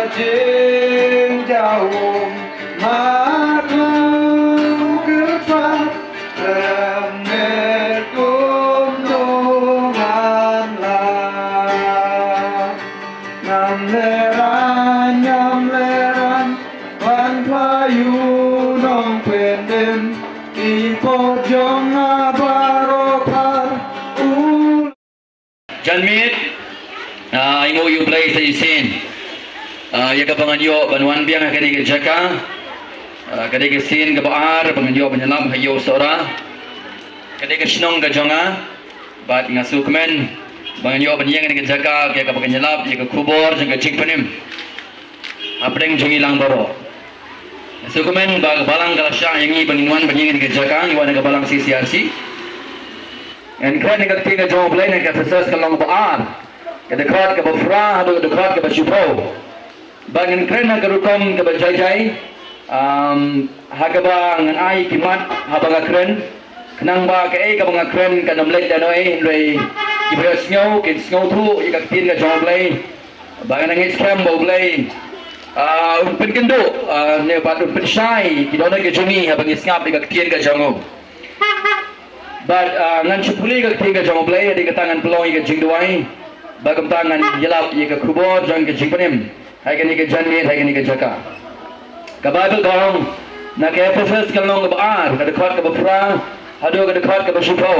Daging jauh madu gerak remit gunungan lah nyamleran wan payu nong pendem di pojong barokah Janmit ingo you play sa isin ya ka panganyo banuan biang kani ke jaka kani ke sin ke baar panganyo penyelam hayo sora kani ke snong ke jonga bat ngasukmen panganyo penyang kani ke jaka ke panyelam ya ke kubor jeng ke cikpenim apdeng jongi lang baro ngasukmen balang kalasya yangi banginuan penyang kani ke jaka iwan ke balang CCRC and kani ke tiga jong play ne ke sesas ke long baar ke dekat ke bafra atau dekat ke basupo bangin krena kerukom ke bajai hagaba ngan ai kimat habanga kren kenang ba ke ai ka banga kren ka namlet danoi loi ibra snow kin snow thu ikak tin ka jonglei bangan ngis kem bo blei pen kendo ne bat pen sai kidona ke jumi habang isngap ikak tin ka jongo but ngan chupuli ka tin ka jonglei di ka tangan peloi ka jingduai bagam tangan yelap ikak kubor jang ke jingpanim hai kani ke janmit hai kani ke jaka ka bible gong na ke Ephesus kalong baar ka dekat ke bafra hado ka dekat ke basupo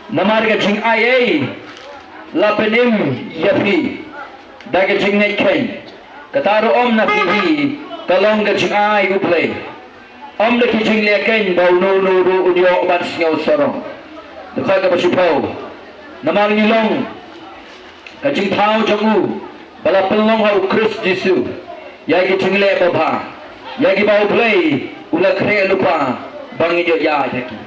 namar ke jing ai lapenim yafi da ke jing nei kai kataro om na fi kalong ke jing ai uplay om de ki jing le kai bau no udio ban snyo sorong dekat ke basupo namar nilong ka jing thau jongu bala pelong hau Chris Jesu yagi chingle baba yagi bau play ula kre lupa bangi jo ya taki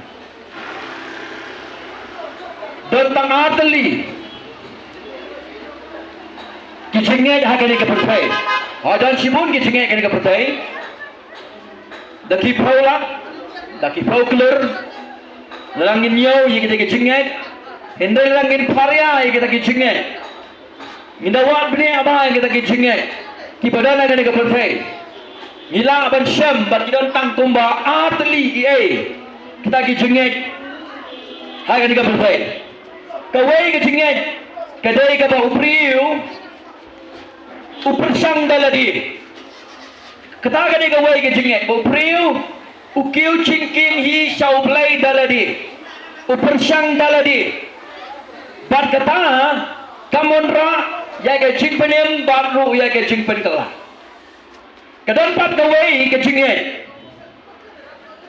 tentang atli ki chinge ha kene ke pertai adan sibun ki chinge kene ke pertai daki folklore langin yo yagi ke chinge hindai langin parya yagi ke chinge Mindawan bini abang kita kicingnya, kibadana kan kita berfai. Mila aban syam, bat kita tang tumba atli kita kicingnya, hai kan kita berfai. Kawai kicingnya, kadai kita upriu, upersang daladi. Kata kan kita kawai kicingnya, upriu, ukiu cingking hi sauplay daladi, upersang daladi. Bat kata kamonra ya ke cingpenim baru ya ke cingpen kelah kadang pat gawai ke cingnya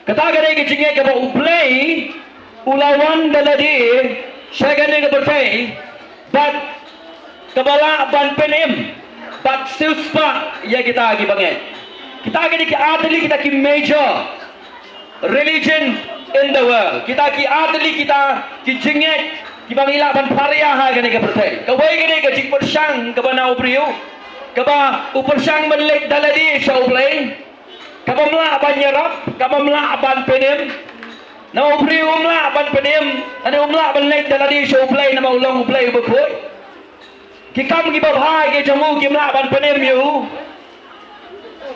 kata gade ke cingnya ke bau play ulawan daladi syagane ke berfai bat kebala ban penim bat silspa ya kita agi banget kita gade ke atli kita ki major religion in the world kita ki atli kita ki cingnya kibang ila ban parya ha gane ke pertai kawai gane ke jing persang ke bana upriu ke ba upersang menlek daladi shauplay ke bamla ban yarap ke bamla ban penim na upriu umla ban penim ada umla ban lek daladi shauplay na maulong uplay bekoi kikam ki babha ke jamu kimla ban penim yu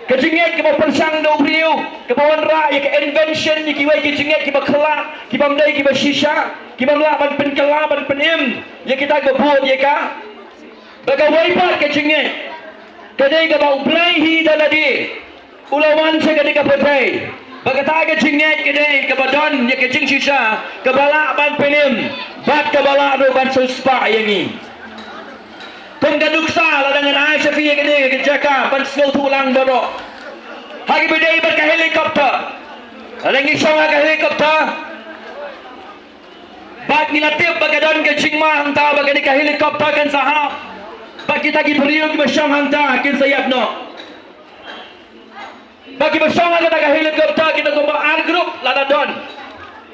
ke jinget ke persang do upriu ke bawan ra ke invention ki wai ke jinget ki bakla ki bamdai ki bashisha kibangla ban penkela ban penim ya kita gebut ya ka bagawai pat ke cinge kadai ga bau play hi daladi ulawan se kadai ka petai bagata ke cinge kadai ke badan ya ke cing sisa kebala ban penim bat kebala do ban suspa yangi penggaduksa la dengan Aisyah ya kadai ke jaka ban slow tulang baro hagi bedai ber ka helikopter alangi songa ka helikopter Bak nilatip bagadan ke cingma hanta bagadi ka helikopter kan sahab bagi kita ki beriu ki bersam hanta kin sayap no bagi bersama kita ka helikopter kita ko ar group lada don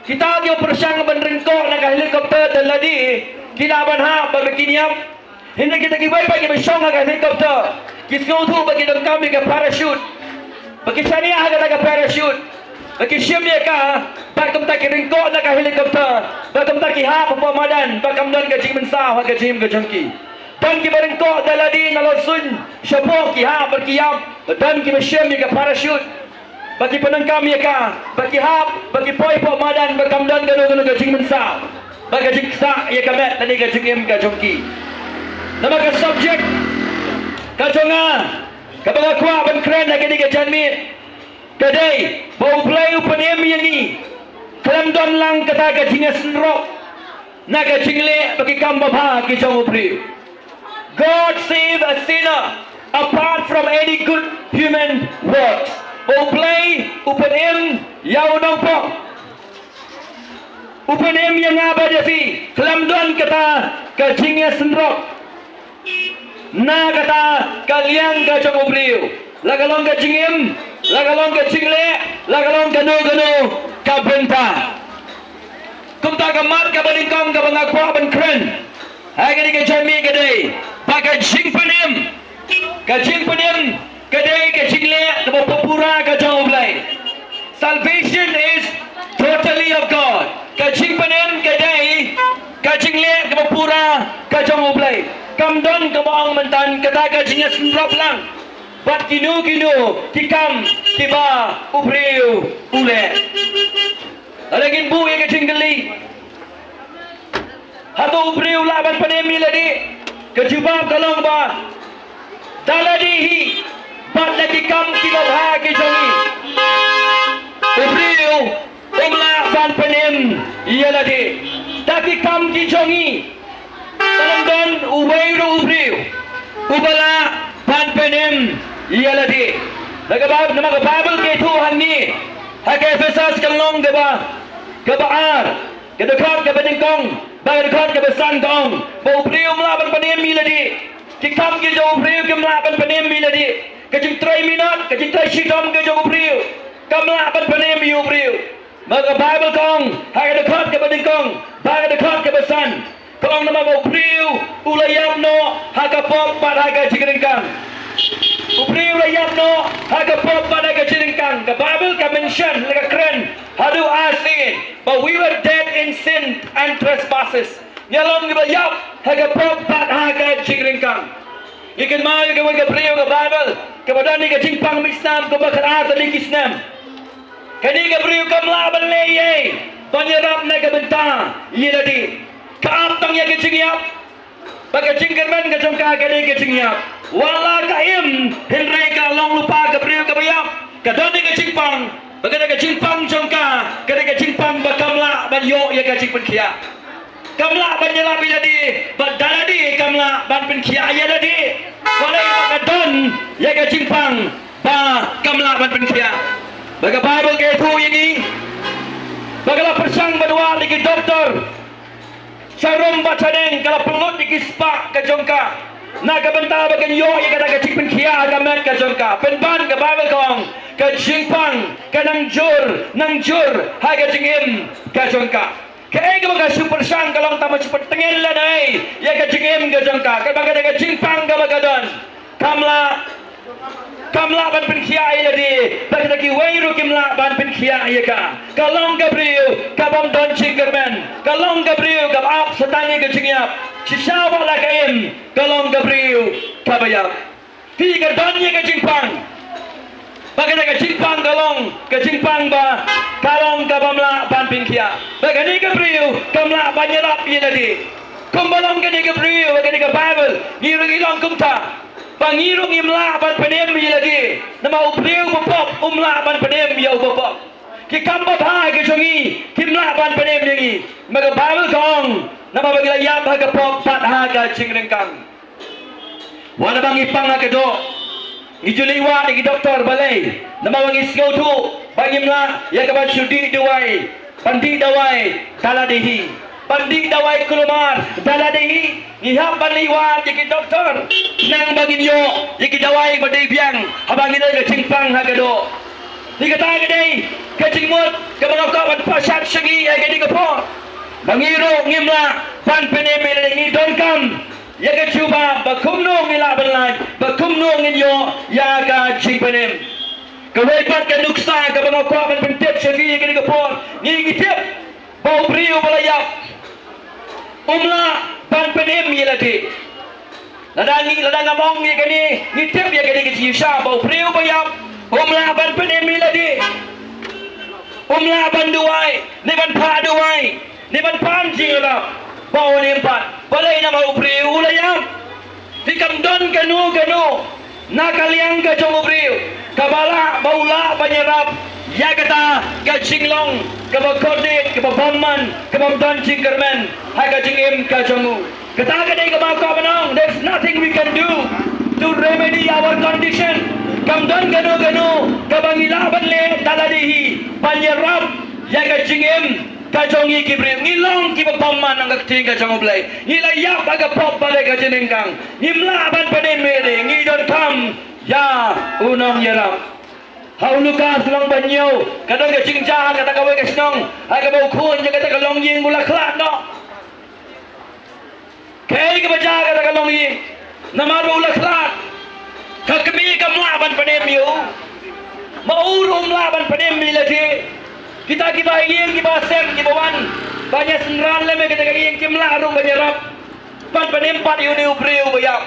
kita ki persang benrengko na ka helikopter daladi kita ban ha bagi kiniap hindi kita ki bagi bersama ka helikopter ki snow tu bagi don kami ka parachute bagi sania ha ka parachute bagi siam dia ka ba kam ta ki ringko na ka helikopter ba kam ta ki ha pamadan ba kam don ka jing mensa ha ka jim ka jangki dan ki barengko daladi na losun syapok ki ha berkiam dan ki siam ka parachute bagi penangkam ya ka bagi hap bagi poi pamadan ba kam don gano ka jing mensa ba ka jing sa ya ka met tadi ka jing ka jangki nama ka subject ka jonga ka ba kwa ban kren na ka janmi kadai bau play upan yang ni kelam don lang kata ka jinga senrok na ka jingle bagi kam baba ki jong upri God save a sinner apart from any good human works bau play upan yau nampak upan yang abadi fi kelam don kata ka jinga senrok na kata kalian ka jong upri lagalong ka jingim lagalong ka jingle lagalong ka no ka benta kumta ka mat ka balingkong ka bangakwa ban kren agani ka jami ka day baka jing panem ka day ka jingle ka papura ka jawblay salvation is totally of God ka jing panem ka day ka jingle ka papura ka jawblay kamdon ka baong mantan kata ka jingas drop lang bat kinu kikam tiba ubriu ule alagin bu yang kecinggali hato ubriu laban pandemi lagi kejubab kalong ba daladihi bat lagi kam tiba bahagi jongi ubriu umla ban pandem iya lagi tapi kam ki jongi talangdan ubriu ubala ban pandem iya lagi nagabab nama Bible ke Tuhan ni hakai Efesus kalong gaba gabaar kedekat ke bedengkong dekat ke besantong bau priu melaban pandemi lagi kikam ke jauh priu ke melaban pandemi lagi kejing 3 minit kejing 3 sidom ke jauh priu ke melaban pandemi priu maka Bible kong hakai dekat ke bedengkong dekat ke besan kalong nama bau priu ulayam no hakapop pat hakai jigerengkang upriu layap no haga pop pada ka cilingkang the Bible ka mention like keren hadu asin but we were dead in sin and trespasses nyalong giba yap haga pop pada haga cilingkang ikan mau ka wega priu ka Bible ka badani ka jingpang misnam ka bakar atali kisnam kani ka priu ka mlaban leye banyarap na ka benta yeladi ka aptang ya ka jingyap baka jingkerman ka jongka ka ni ka jingyap wala kaim henry ka long lupa ka priu ka bayap ka doni ka jingpang baga ka jingpang jongka ka ka jingpang bakamla banyo ya ka jingpan kia kamla banyala biladi badaladi kamla ban pen kia ya ladi wala ka don ya ka jingpang ba kamla ban pen kia baga Bible ke tu ini bagala persang badwa di doktor sarum bacadeng kala pelut di kispa ka jongka naga benta bagan yo ya kada ka cipin kia aga met ka jongka penban ka Bible kong ka jingpang ka nang jur haga jingim ka jongka ka ega baga super sang kalong tama cepet tengel la nai ya ka jingim ka jongka ka baga ka jingpang ka baga don kamla ban pen kia ya di baga ki wairu kimla ban pen kia ya ka kalong gabriel ka bom don chingerman kalong gabriel ka ap satani ka jingyap sisawa la kaim kalong gabriel ka bayap tiga donnya ka jingpang baga ka jingpang kalong ka jingpang ba kalong ka bamla ban pen kia baga ni gabriel kamla banyarap ya di kumbalong ka ni gabriel baga ni ka Bible ngirong ilong kumta pangirong imla ban penem lagi nama upriu bopop umla ban penem ya bopop ki kamba bha ke jongi kimla ban penem yangi maga Bible kong nama bagila yap ha ka pop pat ha ka jingrengkang wana bang ipang ha ke do ijuliwa ni doktor balai nama bang isgau tu bangimla ya ka ban sudi duai pandi dawai kaladihi pandi dawai kulumar daladihi ihap baliwa yaki doktor nang baginyo yaki dawai badai biang habang ina ka jingpang hagado ni kata gadai ka jingmut ka mga kawan pasat sagi ay gadi ka po bangiro ngimla pan penemel ni donkam yaka chuba bakumno ngila banlay bakumno nginyo ya ka jingpanem Kawai pat ka nuksa ka mga kwaman pentip syagi ka ni kapon. Ngigitip. Bau priu balayap. Ban penim ye lagi. Ladang ngamong ye kani ngitip ye kani ke Yusha bau priu bayap. Ban penim ye lagi. Ban duai, ni ban pa duai. Ni ban pan jingla. Bau ni empat. Balai na bau priu layap. Fikam don kanu. Nakaliang ka jong priu. Kabala baula banyarap ya kata ka jinglong ka bakode ka babamman ka babdan jingkermen ha ka jingim ka jongu kata ka dai ka ba ka banong. There's nothing we can do to remedy our condition. Kamdan gano ka bangilaban le taladihi banyarap ya ka jingim ka jongi kibril ngilong ki babamman ang kakting ka jongu blay ngilayap aga pop bale ka jiningkang ngimlaban paden mere ngidon kam ya unong yarap haulukas lang banyo kadang ka cingjahan kata kawai kasnong ay ka baukun ya kata kalong ying mula klat no kaya ka baca kata kalong ying namaru mula klat kakami ka melaban panemyo maurung melaban panemyo lagi kita ying kiba sem kiba wan banyak senran leme kita ying kimlarung banyarap pan panempat yuni ubriu bayap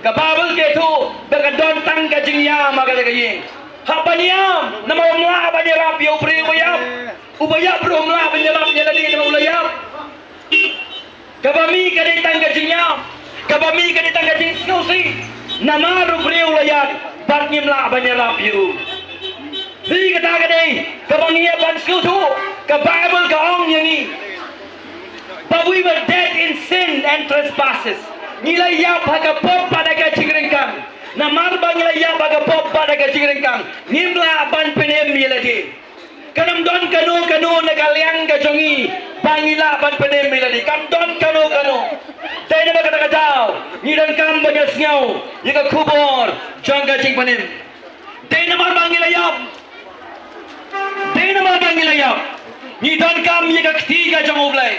kababel ke tu berkadon tang ka jingya maka kaying hapanyam nama umla banyarap yo pri ubayap umla banyarap nyaladi nama ulayap kabami ka tang ka jingya kabami ka tang ka jing snusi nama pri ulayap bat nyimla banyarap yo di kata ka dei kabangiya ban skutu ka bible ka ong yangi but we were dead in sin and trespasses nilayap hagapop pada kacingringkang namar bang nilayap hagapop pada kacingringkang nimla ban penem miladi kanam don kanu nagaliang kajongi bangila ban penem miladi kam don kanu tay na kata katao nidan kam bagas ngau yaka kubor jang kacing penem tay na bang nilayap nidan kam yaka ketiga jang ublay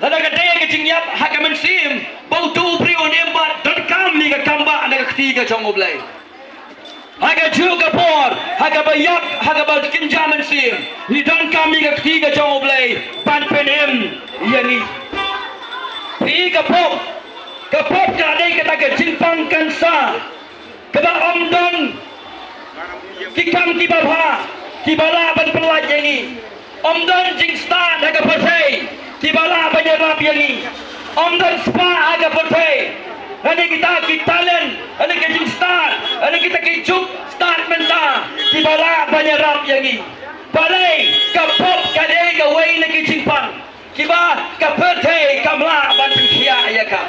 lada kadaya kecing yap hakaman sim bau tu priu nembat dan kami ka kamba ana ketiga jongoblay haga juga por haga bayak haga bal kinjaman sim ni dan kami ka ketiga jongoblay pan penem yani tiga pop ka dai kata ka jimpang kansa kaba omdon kikam kibabha kibala ban pelajani omdon jingstan haga pasai kibala banyarap yangi omdan spa aga pertai ane kita talent ane kita start ane kita kicup start menta kibala banyarap yangi balai kapop kadai gawai lagi cimpang kiba kapertai kamla ban pia yaka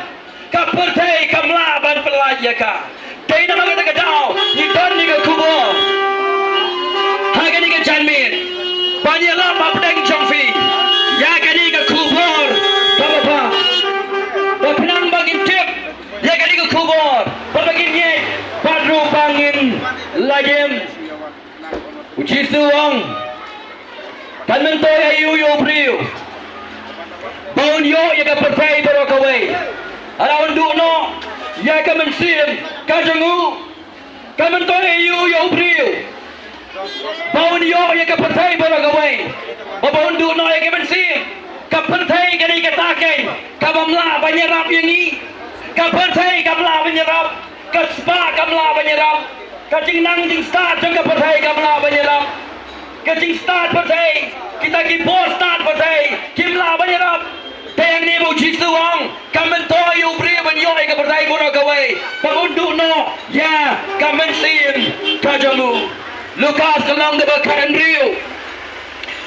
kapertai kamla ban pelaj yaka dai nama kata kadau ni don ni kubo haga ni janmin banyarap apdeng jongfi ya kani ka kubor bapa penang bangin tip ya kani ka kubor babagin ye padru bangin lagem uji suang kan mentoy ayu yo priu baun yo ya ka pertai baro kawai araun du no ya ka mensim ka jangu kan mentoy ayu yo priu baun yo ya ka pertai baro kawai baun du no ya ka mensim kapertai kani katakan kabamla banyarap yangi kapertai kamla banyarap kaspa kamla banyarap kajing nang jing start jang kapertai kamla banyarap kajing start pertai kita ki post start pertai kimla banyarap tayang ni bu jisuang kamen toy ubri banyo ai kapertai bono kawai pagundu no ya kamen sim kajamu Lukas kelang de bakaran riu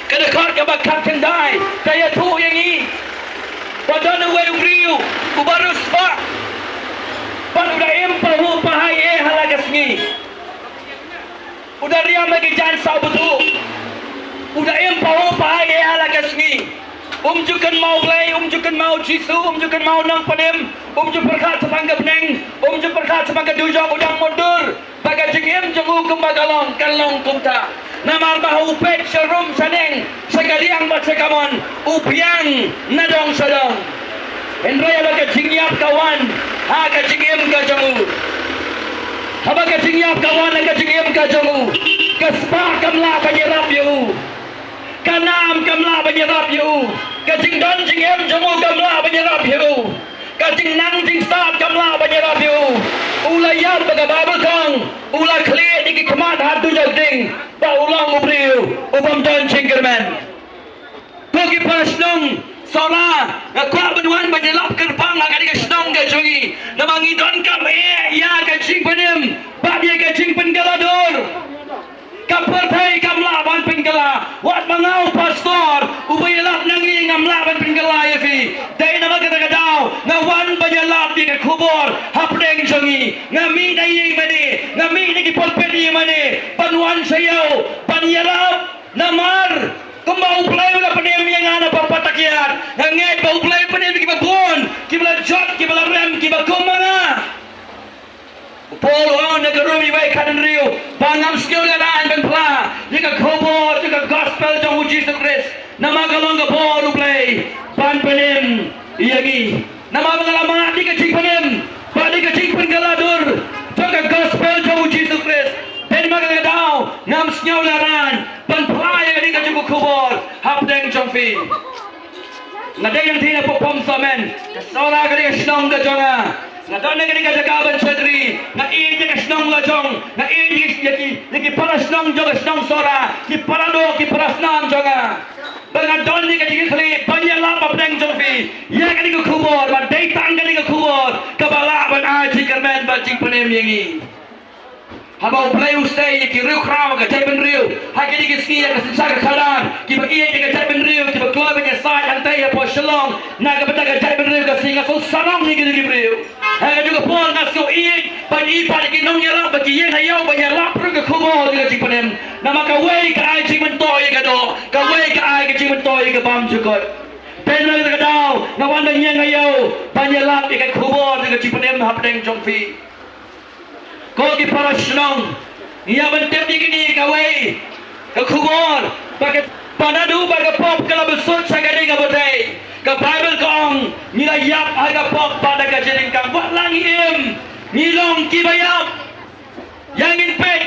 kada kar ka bakap kendai kaya tu yang ini padana wei riu ubarus pa pan udah empahu pahai halagas ni udah riam lagi jan sabutu udah empahu pahai halagas ni umjukan mau jisu umjukan mau nang panem umjuk perkat sepangga peneng umjuk perkat sepangga dujok udang mundur baga jengem jengu kembagalong kalong kumta namar bahu pet serum saneng sekaliang bat sekamon upiang nadong sadong Hendraya baga jingyap kawan ha ka jingem ka jengu ha baga jingyap kawan ha ka jingem ka jengu Kaspa kamla banyarap yu. Kanam kamla banyarap yu. Kajing don jing em jamu kamla banyarap yu. Kajing nang jing start kamla banyarap yu. Ula yar baga babel kong. Ula clear diki kemat hatu jauh ba ulang ubriu. Ubam don cingkerman. Bagi pasnong Sola, kuat benuan banyalap kerbang agak dikasnong gajungi. Namangi don kam ya gajing penem. Babi gajing penggaladur. Kapertai kamlaban penggala. Wat mangau pastor. Ubayalap nangi ngamlaban penggala ya fi. Dai nama kata kadau. Ngawan banyalap di kubur. Hapdeng jungi. Ngami dai mani. Ngami di polpedi mani. Panuan sayau. Banyalap namar. Kembau play ulah penem yang ana papatakian. Ngangai bau play penem kiba bon, kiba jot, kiba rem, kiba kumana. Paul on nagarumi way kanan rio. Bangam skill gadaan ben pla. Jika kubur, jika gospel jauh Jesus Christ. Nama kalong ke Paul play. Ban penem iyangi. Nama pengalaman di kecing penem. Badi kecing penggaladur. Jika gospel jauh Jesus Christ. Ben magadao ngam snyau laran ban playa di kajung kubur hapdeng jongfi ngadai yang tina popom somen kasora kadi kasnong gajonga ngadon kadi kajagaban chedri na iji kasnong lajong na iji yaki parasnong jong kasnong sora ki parado ki parasnam jonga bangadon ni kadi kali banyalap hapdeng jongfi ya kadi kubur ban dai tang kadi kubur kabala ban aji kermen bajing penem yangi Habau play usai ki riu kraw ka jai ben riu hagi di ski ka sinsa ka khadan ki ba iya ka jai ben riu ki ba kloi ben sai antai ya po shalom na ka bata ka jai ben riu ka singa so sarong ni ki riu ha ka juga pol na so iya ban i pa ki nong ya ba ki yen hayau ba ya lap ru ka kumo ka ji panem na ma ka wei ka ai ji men toy ka do ka wei ka ai ka ji men toy ka bam jukot pen na ka dau na wan dang yen hayau ban ya lap ka kumo ka ji panem hap deng jong fi Kau di parasnong, ia bentep di kini kawai, kekubur, pakai panadu, pakai pop kalau besut sagari kabotai, ke Bible kong, nila yap harga pop pada kajian kang buat langi im, nilong kibayap, yang inpek,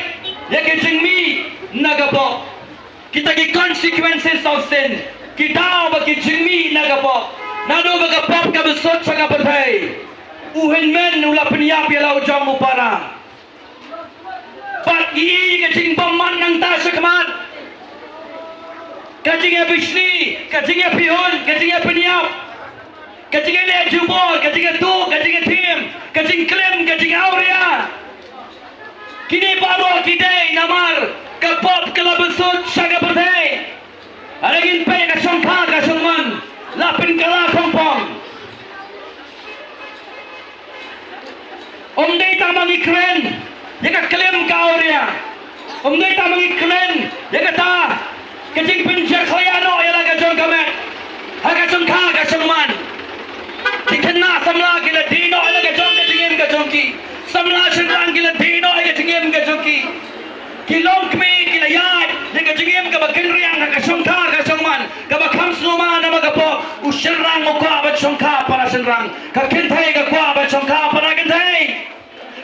yang kecing mi, naga pop, kita ki consequences of sin, kita bagi jingmi naga pop, nado bagi pop kalau besut sagabotai, uhen men ulah peniap ya lau jong upara. Pagi kacing paman nang tasya kemat kacingnya bisni kacingnya pihon kacingnya peniap kacingnya le jubor kacingnya tu kacingnya tim kacing klem kacing aurea kini baru kidai namar kapop kelabesut syaga berdai adagin pe kasongka kasongman lapin kala kompong omdai tamangi keren Jika klaim kau dia, umday tamang iklen, jika ta, kecing penjar klayano ialah kacung kamet, kacung ka kacung man, jika na samla kila dino ialah kacung kacingim kacung ki, samla senrang kila dino ialah kacingim kacung ki, kilong kmi kila yad, jika kacingim kabakin riang kacung ka kacung man, kabakam suma nama kapo, usenrang mukha bacung ka para senrang, kakintai kakwa bacung ka para kintai.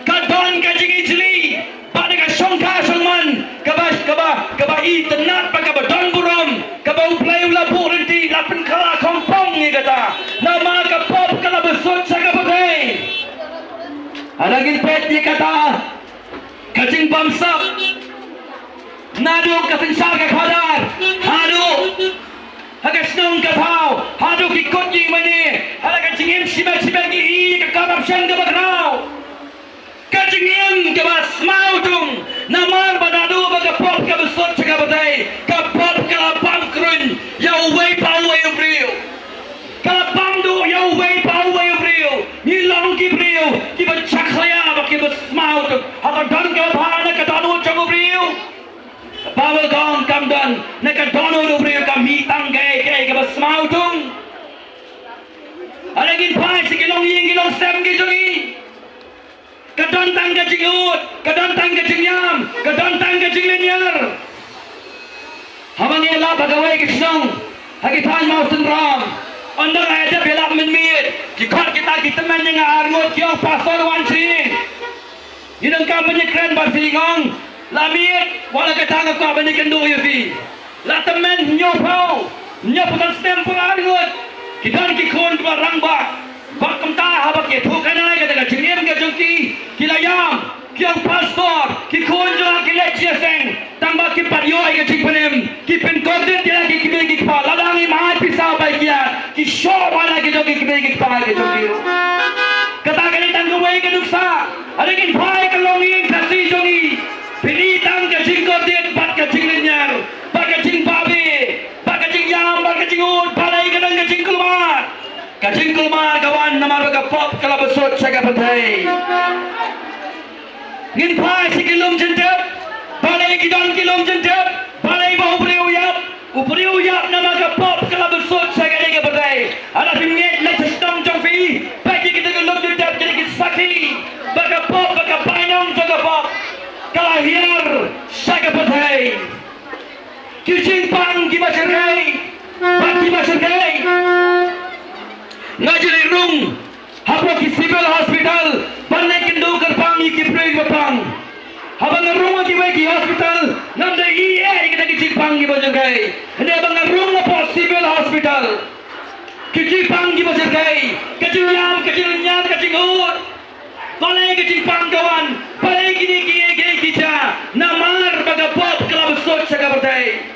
Kadon kajing ijli pada ka songka songman kaba i tenat pa kaba don burom kaba uplay ula burenti lapin kala kompong ni kata nama ka pop kala besot sa kapatay adagin pet ni kata kajing bamsap nado kasinsar ka khadar hado hagasnong katao hado kikot yi mani hala kajing im sibag i ka kabab siyang kabagraw kajingin kaba smau tung namar badadu baga pop kaba sot kaba dai ka pop kala pangkrun yau wei pau wei brio kala pangdu yau wei pau wei brio ni long ki brio ki ba chakhaya ba ki ba smau tung hata dan ka bhana ka danu chagu brio bawal gong kam dan na ka danu brio ka mi tang gai kai ka ba smau tung alagin pai sikilong ying kilong sem ki jungi Kedontang kecing ut, kedontang kecing yam, kedontang kecing linear. Hamang ialah bagawai kisnong, hakitan mau senram. Ondang ada belak menmit, jika kita men yang armut yang pastor wan sini. Yidang kampanye keren bersingong, Lamit wala katanga ko banikan do yufi. Latamen nyopau nyaputan stem pengaruh. Kidan kikon barangba. Bakam ta habak ke thukana ke daga jingem ke jongki kilayam kiang pastor kikon jo kileccia seng tamba ki paryo ke jingpenem ki pen korden dia ki kibe ki pa ladangi mahai pisau bai kia ki show wala ke jongki kibe ki pa ke jongki. Kata kali tanggo wai ke duksa adengin pai ke longin kasi jongi pini tang ke jingkorden bat ke jinglenyar bat ke jing babe bat ke jing yam bat ke jingut palai ke dang ke jingkulmar kacing kulmar kawan namar baga pop kala besot saga patai ngin pai sikilum jentep balai kidon kilum jentep balai bau upri uyap namaga pop kala besot saga dega patai ada pinget na sistem jongfi bagi kita gelum jentep jadi kisaki baga pop baga painong jaga pop kala hiar saga patai kicing pang kibaserai bagi maserai ngajari rung hapa ki civil hospital panne kindu karpangi ki preg bapang haba ngarung ki bagi hospital namde ie kita ki cipang ki bajagai ne bang ngarung po civil hospital ki cipang ki bajagai kecinyam kecinyam kecingur palai ki cipang kawan palai kini ki kica namar baga pop kelab sot saga bertai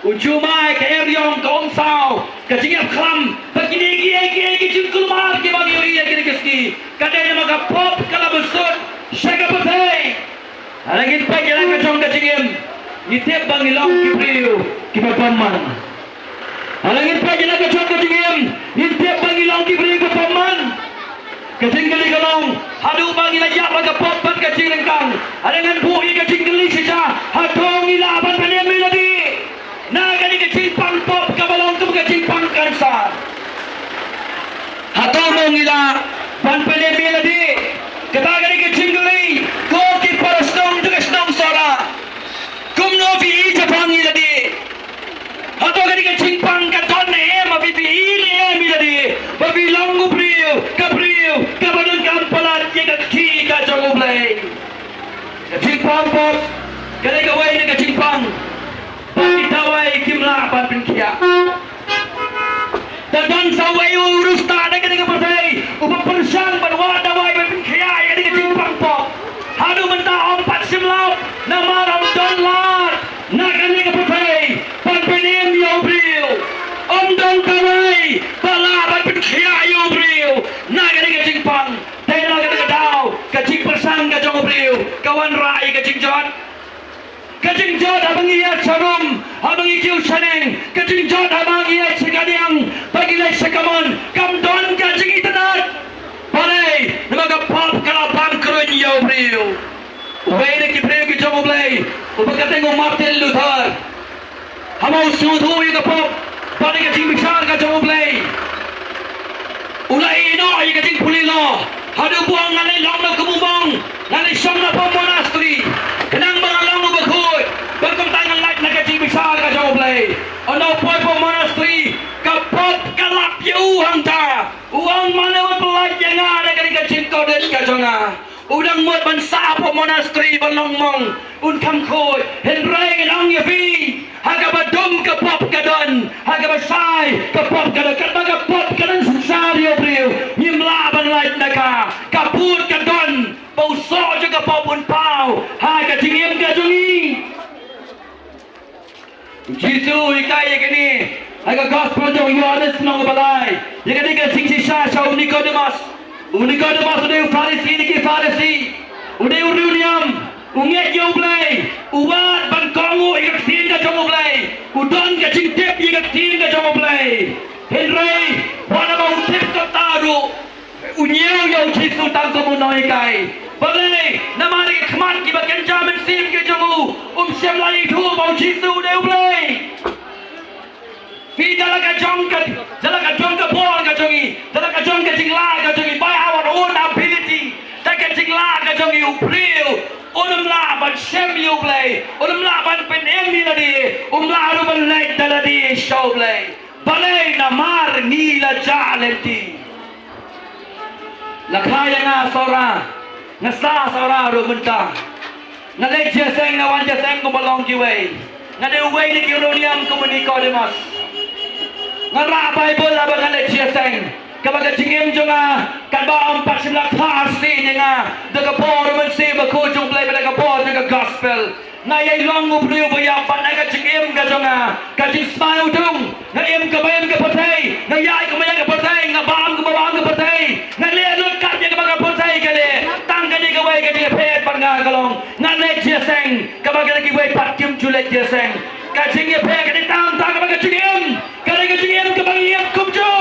Ujumai ke eryong ke omsau ke jingap klam begini gie jingkulmar ke bagi ria ke keski kadai nama pop kala besut syaga betai alangin pa jalan ke jong ke jingim nitep bangilong ki priu ki paman alangin pa jalan ke jong ke jingim nitep bangilong ki priu ke paman ke jinggeli galong hadu bangila ya baga pop pat ke jinglengkang alangan bui ke jinggeli saja hatong ila ban panem melodi naga ni kecil pang pop kabalong tu kecil pang kansa hatong mongila pan pele melodi kataga ni kecil geli ko ki parastong tu kesnong sora kumno vi japang iladi hatong ni kecil pang katon ne ma bibi ile melodi babi longu priu kabalong kampalat ye ki ka jongu play kecil pang pop kali kawai ni kecil pang Tawai kimla pan pinkia. Dan sawai urus tak ada ketika partai. Upa persang berwa tawai pan pinkia yang ketika cimpang pop. Hadu mentah ompat simlau. Nama ram don lar. Nak ketika partai. Pan penim yo brio. Om don tawai. Bala pan pinkia yo brio. Nak ketika cimpang. Tena ketika dau. Kecing persang kacang brio. Kawan rai kecing jod. Kacing jod abang iya carum, abang ikiu caneng. Kacing jod abang iya sekadiang, bagilai sekamon. Kamdon kacing itanat. Balai, namaga pop kalapang kerun yau brio. Ubay na kipreo ki jomo blay. Ubagkateng Martin Luther. Hamau sudhu yung pop. Balai kacing bisar ka jomo blay. Ulay ino ay kacing pulilo. Hadu buang nganay long na kumubong. Nganay siyang na po monastery. Kenang mga long na bagoy. Bagong tangang light na kacing bisar ka jomo blay. Ano po po monastery. Kapot kalap yuhang ta. Uang manawat pelat yang ada kacing kodet ka jonga. Udang muat bansa po monastery balong mong. Unkam koy. Henry ngang yapi. Haga badum ka pop kadon. Haga basay ka pop kadon. Katbaga pop kadon sensari brio. Himlaban light na ka. Kaput kadon. Pauso juga popun pau. Haga tingim ka jongi. Jisu ikai yakini. Haga gospel jong Yohanes nong balay. Yakini ka singsi sha Nicodemus. Nicodemus udah Farisi niki Farisi. Udah Uriuniam. Unget yo blay. Uwat bangkongu ikat tin ka jomo blay. Udon ka cingtep ikat tin ka jomo blay. Henry, wana mau tip ka taru. Unyau yo Jisu tang ko noi kai. Balai, namari khman ki bakan jamin sim ke jomo. Sem lai thu mau Jisu udah blay. Fi jalaka jongka bol ka jongi. Jalaka jongka jingla ka jongi by our own ability. Taka jingla ka jongi upriu. Unum la ban sem you play. Unum la ban pen em ladi. La ban light daladi show play. Balai na mar ni la jalenti. La kaya nga sora. Nga sa sora ro menta. Ngale jaseng na wan jaseng ko balong kiway. Ngale uway ni kironiam ko Nicodemus. Ngara Bible aba ngale jaseng. Kabaga jingim jonga kadba ang pasilak hasi nga daga por man se ba ko jong play daga por daga gospel. Ngayay long mo priyo bayang pan nga jingim ga jonga ka jing smile dum. Ngayem ka bayam ka patay. Ngayay ka bayang ka patay nga baam ka patay. Ngale ka jing ka patay kale. Tangga ni gawai ka jing pet pan nga kalong. Ngale jaseng kabaga lagi way patkim julet jaseng. Ka jing pe ka ni tam ta kabaga jingim. Ka jingim ka bayam kumjo.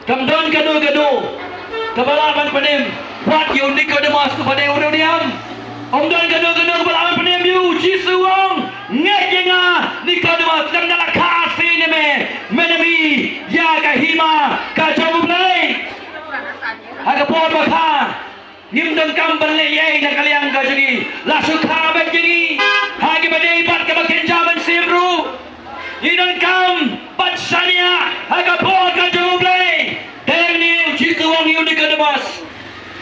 Kamdon gado kebalaman penim what you Nicodemus kepada uruniam omdon gado kebalaman penim you jisuang ngejengah Nicodemus dan dalam kasih ni menemi ya kahima kacau mulai agak pot bakha ngimdon kamban le yai nak kalian kajegi lasu khabek jegi hagi badai bat kebakin jaman simru idon kam batsania agak pot kacau mulai Daniel jisuang you Nicodemus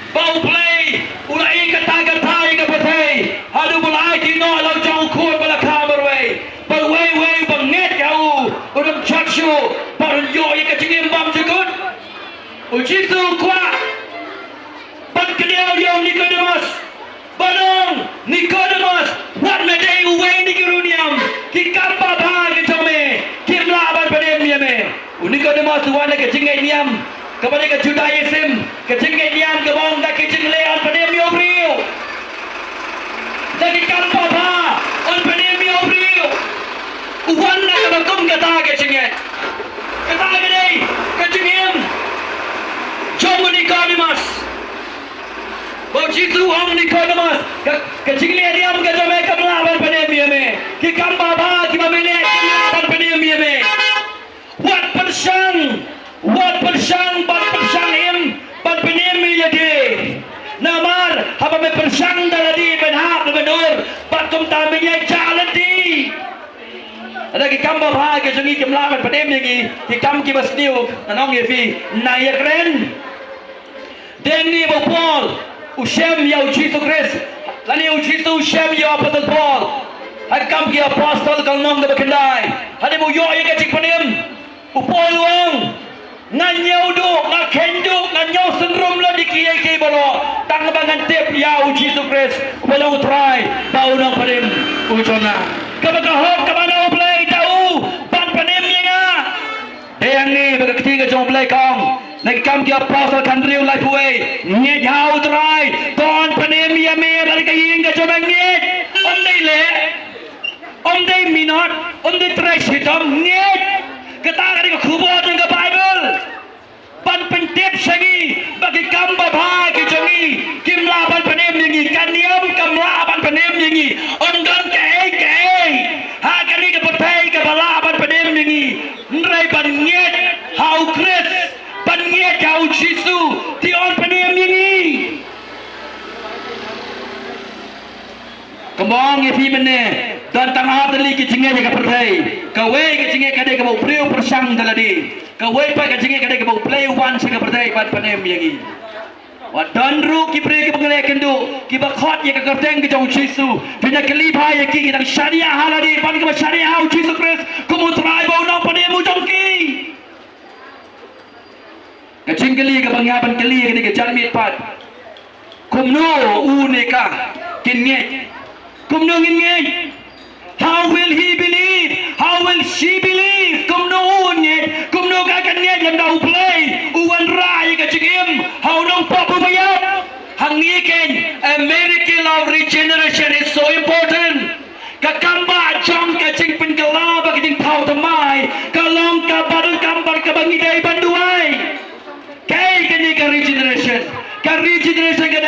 bau play ulai kata ka patay hadu bulai dino lau jauh kuat bala kamerway balway banget kau udam chakshu parun yo yang kecingin bam jekut ujisu kuat ban kediau yo Nicodemus banong Nicodemus what medai uway ni kiruniam kikapa bagi jome kimla ban padem yame Nicodemus wana kecingin niam kepada ke Judaism kecingin niam kebong tak kecing leon padem yo brio dari kampa ba on padem yo brio uwan na kabagum kata kecingin kata gede kecingin jomo Nicodemus Bojitu om Nicodemus kecingin niam kejome kemlawan padem yame ki kampa ba ki mamele kemlawan padem yame what persang bat persang im bat penemi yade namar haba me persang daladi ben hak ben ur bat kum tamenya jaladi ada ki kamba bha ke jungi kimla bat penem yagi ki kam ki basniu anong yefi nayakren denni bo Paul ushem ya Jesus Christ lani Jesus ushem ya apostle Paul hakam ki apostle kang nong da bakandai hade mo yo ye ke penem upol wang nganyau do ngakendo nganyau senrum lo di kiai balo tang bangan tep ya Jesus Christ belong try bau nang padem ujona kabaga hok kabana play tau ban padem nga deyang ni baga ketiga jong play kong nakam ki apostle kandriu life way nye jau try don padem ya me balik kaing ga jomang nye on day minot on day try sitam nye kata ka khubot ng Bible pan pentip sagi bagi kamba bagi jongi kimla pan panem yengi kaniam kamla pan panem yengi ondon ke ha kali ke patay ke bala pan panem yengi nrai pan nyet how Chris pan nyet how Jisu ti on panem yengi kembang ye fi mene dan tangah tali ki jinge ke patay kawe ke jinge kade ke bau priu persang daladi kawe pa ke jinge kade ke bau play one se ke patay pan panem yengi wa danru ki pre ke bangale kendo ki ba khot ye ke kerteng ke jong Jisu pina kali bha ye ki dang syariah haladi pan ke syariah au Jesus Christ kumu trai bau no panem ujong ki ke jingeli ke bangya pan kali ke ke jarmit pat kumno uneka kinye kumno nginge how will he believe how will she believe kumno unye kumno ka kanye yang dau play uwan rai ka jingim how nong papu bayat hangiken a miracle of regeneration is so important kakamba jong ka jing pin kala ba jing thau tamai kalong ka badang kambar ka bangidai banduai kai kani ka regeneration ka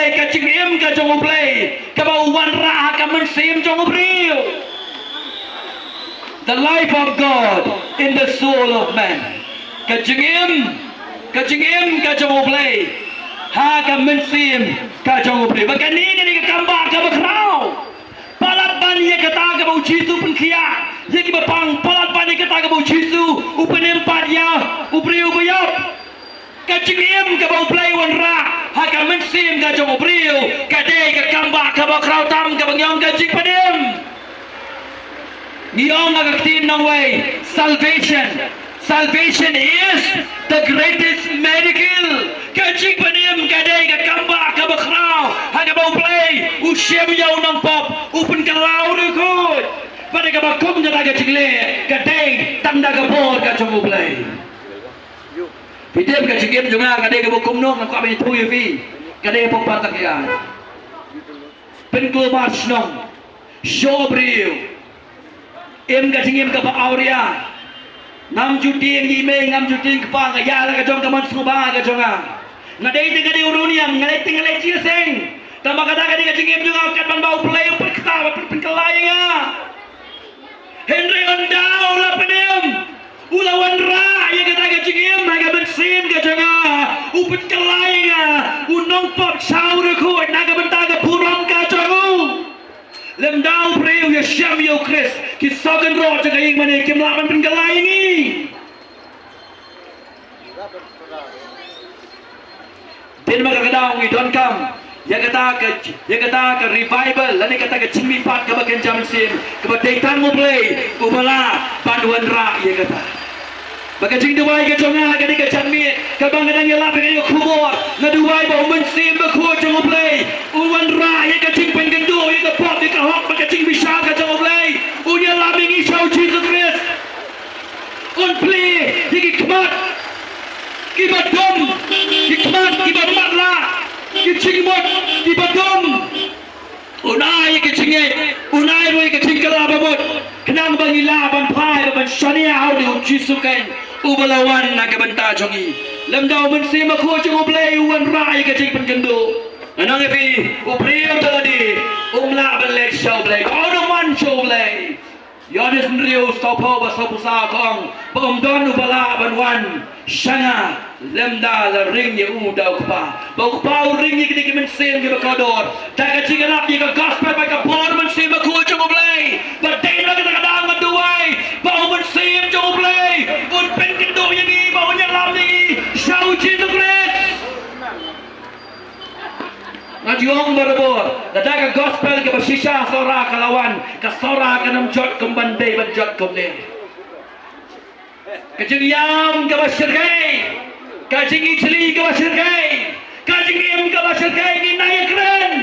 dai ka jingim ka jong play ka ba uwan ra ka man sim jong brio the life of God in the soul of man kajingim ka jong play ha ka man sim ka jong play bagani ni ka kamba ka bakrao palat ban ye kata ka bau Jisu pun kia ye ki bapang palat ban ye kata ka bau Jisu upenem pat ya upriu bayap kajingim ka bau play wan ra haka mensim ka jong obriu kadai ka kamba ka ba krau tam ka bangyong ka jing padem ngiyong ka tin nang way salvation is the greatest miracle ka jing padem kadai ka kamba ka ba krau haka ba play usyem yaw nang pop upen ka lau ru kut pada ka ba kum na ka jing le kadai tam da ka bor ka jong play Pidem ka sigim juga kadai ka bukum nong ang kami tuyo fi kadai pong patakyan penko march nong shobriu em ka singim ka pa auria ngam juting ime ngam juting ka ya la ka jong ka man suba ka jonga ngadai ting kadai uruniam ngadai ting ngadai sing tama kata kadai ka singim juga kat ban bau play upet kta pen kelai nga Henry Ondao la pedem ulawan ra ya kata ka singim naga bensim ka jonga upet kelai nga unong pop chau re ko naga benta ka puram ka jongu lem dau preu ya syam yo Chris ki sogan ro jaga ing mane kim laban pen kelai ni din magagadaw ngi don kam ya kata ka revival lani kata ka chimi pat ka bagen jam sim ka badaitan mo play ubala panduan ra ya kata baka jing duwai ka jonga ka di ka chami ka bangadang ya lapi ka kubor na duwai ba uman sim ba ko jong play uwan ra ya ka jing pen gendo ya ka pop ya ka hop baka jing bisa ka jong play unya labi ngi show Jesus Christ on play ya ki kmat ki badom ki kmat ki badmatla ki chingmot ki badom unai ki chinge unai roi ki chingkala babot kenang bangila ban phai ban shania au di chisuken ubalawan na ka banta jongi lemdau men sima ko jong play uwan rai ka ching pen gendo anang epi upriyo tadi umla ban lek show play ono man show play Yonis Nriu Sopo Basopusa Kong Bom Ubala Banwan Shanga Lemda la ring ye udau kpa Bau ring ye kini kimen sen ke bakador Taka cingalap ye ka gospel ba ka por men sen ba ko jong play Ba dei la ka kadang ma duai Bau men sen jong play Un pen kendo ye ni bau nya lam ni Shau Jesus Christ Ngajong berbor, datang ke gospel ke bersisha sora kalawan, ke sora ke namjot kembandai banjot kembali. Kajing yam ke bersirkai, kajing ijli ke bersirkai, kajing im ke bersirkai ni naik keren.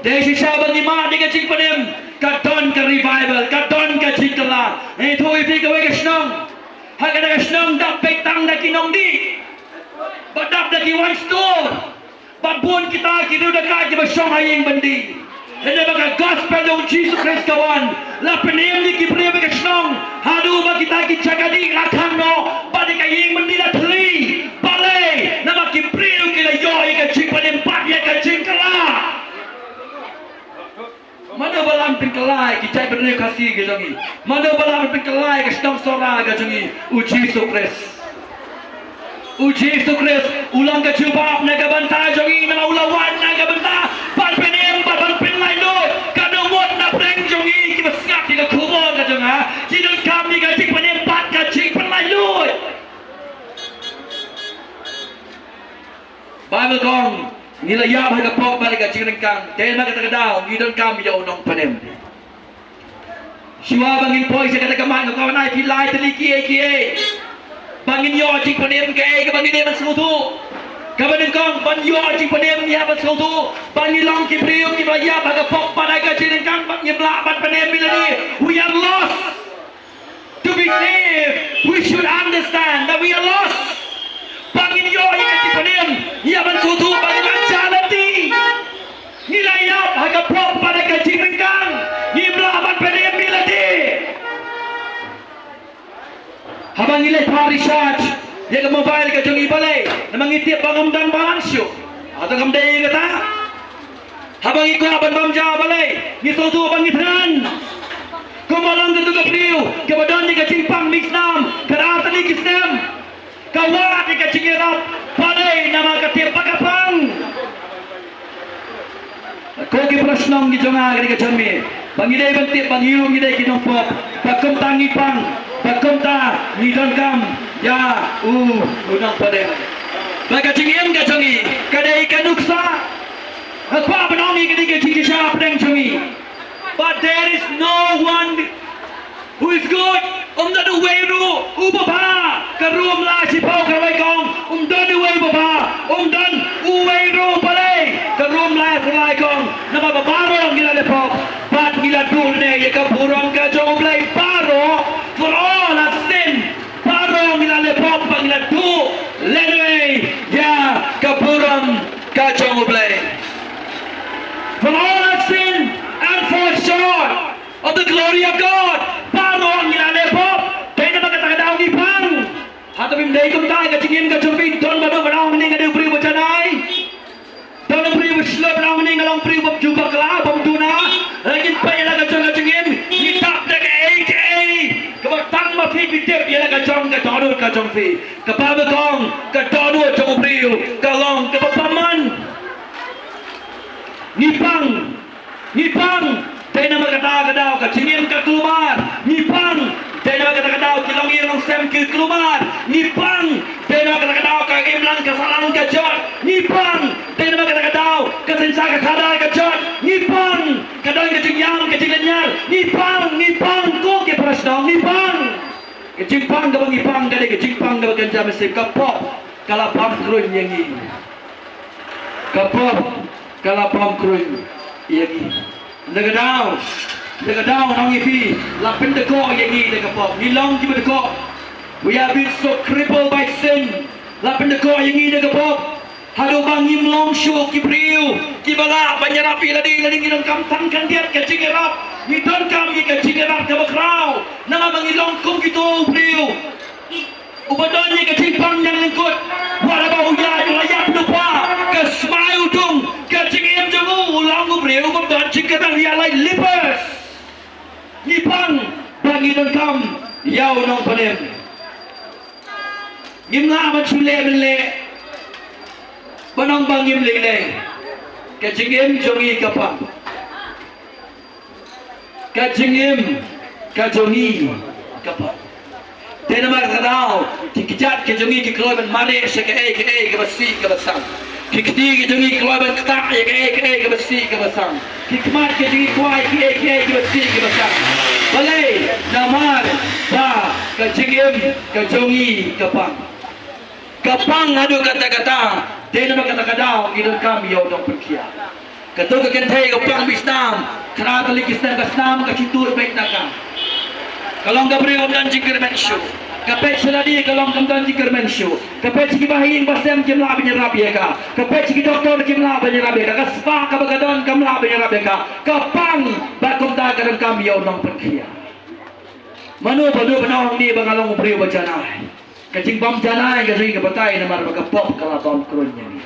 Desi sahabat lima di kajing pedem, kadon ke revival, kadon ke jingkela. Itu itu ke wegesnong, hakada kesnong dak petang dak kinong di. Badap lagi one store babun kita kira dekat ke bersama yang bandi hanya baka gospel dong Jesus Christ kawan la penem ni ki priya baka snong hadu ba kita ki jagadi rakang no badi ka yang bandi la thli balai nama ki priya ki la yo ka ching padem pat ya ka ching kala mana balam pin kalai ki cai berne kasih ke jangi mana balam pin kalai ka snong sora ka jangi Jesus Christ Yesus Kristus ulang ke jubab naga banta jongi nama ulawan naga banta ban penem ban pen lain doi kado mot na preng jongi ki besngat di kubur ka jonga jidul kami ka cing penem pat ka cing pen lain doi Bible kong nila yam ha ka pok balik ka cing kang ten ma ka tagadaw jidul kami ya unong penem Siwa bangin poi sa kata kaman ko kawan ai pilai teliki kie bangin yo jing panem ke bangin dem selutu kaban kong ban yo jing panem ni apa selutu bangin long ki priu ki baya baga pok pada ka jing kang bang nyebla ban panem bila ni we are lost to be saved we should understand that we are lost bangin yo jing panem ni apa selutu bangin macalati nilayap haga pok pada ka jing kang nyebla ban panem bila ni habang ilay pa-recharge ya ka mobile ka jong ibalay na mangitip pangamdang balansyo atau kamday kata habang iko aban bamja balay nisusu pangitran kumalang ka tuga priyo kabadon ni ka chingpang mixnam karata ni kisnem kawat ni ka chingirap balay na makatip pagkapang kogi prasnong ni jonga ka jami pangilay bantip pangiyo ngilay kinompop pagkumtangi pang Pagkumta ni Don Kam ya unang padem Baka cingiem ka jongi, kadai ka nuksa. Apa penongi kini ke cingki siapa yang jongi. But there is no one who is good. Dan uwe ru, ubapa, kerum lah cipau kerwai kong. Dan uwe ubapa, dan uwe ru palai, kerum lah kerwai kong. Nama babarong gila lepok, bat gila dulne ye kapurong ka jong play paro for all have sinned. Parong gila lepok pangila du, lenwe ya kapurong ka jong play. For all have sinned and fall short of the glory of God. Parong gila lepok, kaya na magkatagadaw ni Pang. Hato bimday kong tayo kachingin kachumpi, don ba do ba ni nga beri bacanay. Don beri baslop na ni nga lang beri jumpa kelab pamtuna. Lagi pa yala kachingin, nitap na ka kabagtang mafi bitip yala kadonor kachongfi. Kapabagong kadonor chong beri kalong kapapaman. Nipang, tayo na magkatagadaw kachingin kaklumar. Nipang, tayo na magkatagadaw kilongin ng sem kilklumar. Nipang, tayo na magkatagadaw kagimlang kasalang kajot. Nipang, tayo na magkatagadaw kasensa kakadal kajot. Nipang, kadang kachingyam kachinglanyar. Nipang, ko kiprasdaw. Nipang, kachingpang kabang ipang kali kachingpang kabang kanjam isip kapop kalapam krun yangi. Kapop kalapam krun yangi. Nagadaw nang ipi lapin deko yangi dekapop nilong kiba deko. We have been so crippled by sin. Lapin deko yangi dekapop. Hado bangim long show kibriu kibala banyarapi ladi nginong kamtang kandiat kacingirap nidon kami kacingirap kabakraw nama bangilong kum gitu briu ubadonnya kacingpang yang lengkut wala bahuya layap lupa kesmayu dung kacingim jongu ulang briu ubadon cingkatang yalai lipers nipang bangilong kam yau nong panem ngimla macule menle Banang bangim lele, kacingim jongi kapang, kacingim kajongi kapang. Tena makadao, kikijat kajongi kikloiban mane seke kabasi kabasang, kikti kajongi kikloiban katak kabasi kabasang, kikmat kajongi kuai kabasi kabasang. Balai namar ba kacingim kajongi kapang. Kapang adu kata-kata. Dia nama kata-kata idon kami yang dong perkia. Kata kekentai kapang bisnam, kerana tali kisnam kasnam kacitu baik nakam. Kalau enggak beri dan jikir menshu, kapet seladi kalau enggak jikir menshu, kapet ciki bahin basem jemlah penyerap ya ka, kapet ciki doktor jemlah penyerap ya ka, kaspa kabagadon kamlah penyerap ya ka. Kapang bakum tak kadang kami yang dong perkia. Manu penawang ni bangalong beri bacana. Kacing bam janai kacing kebatai namar bagapop kalabam krunnya ni.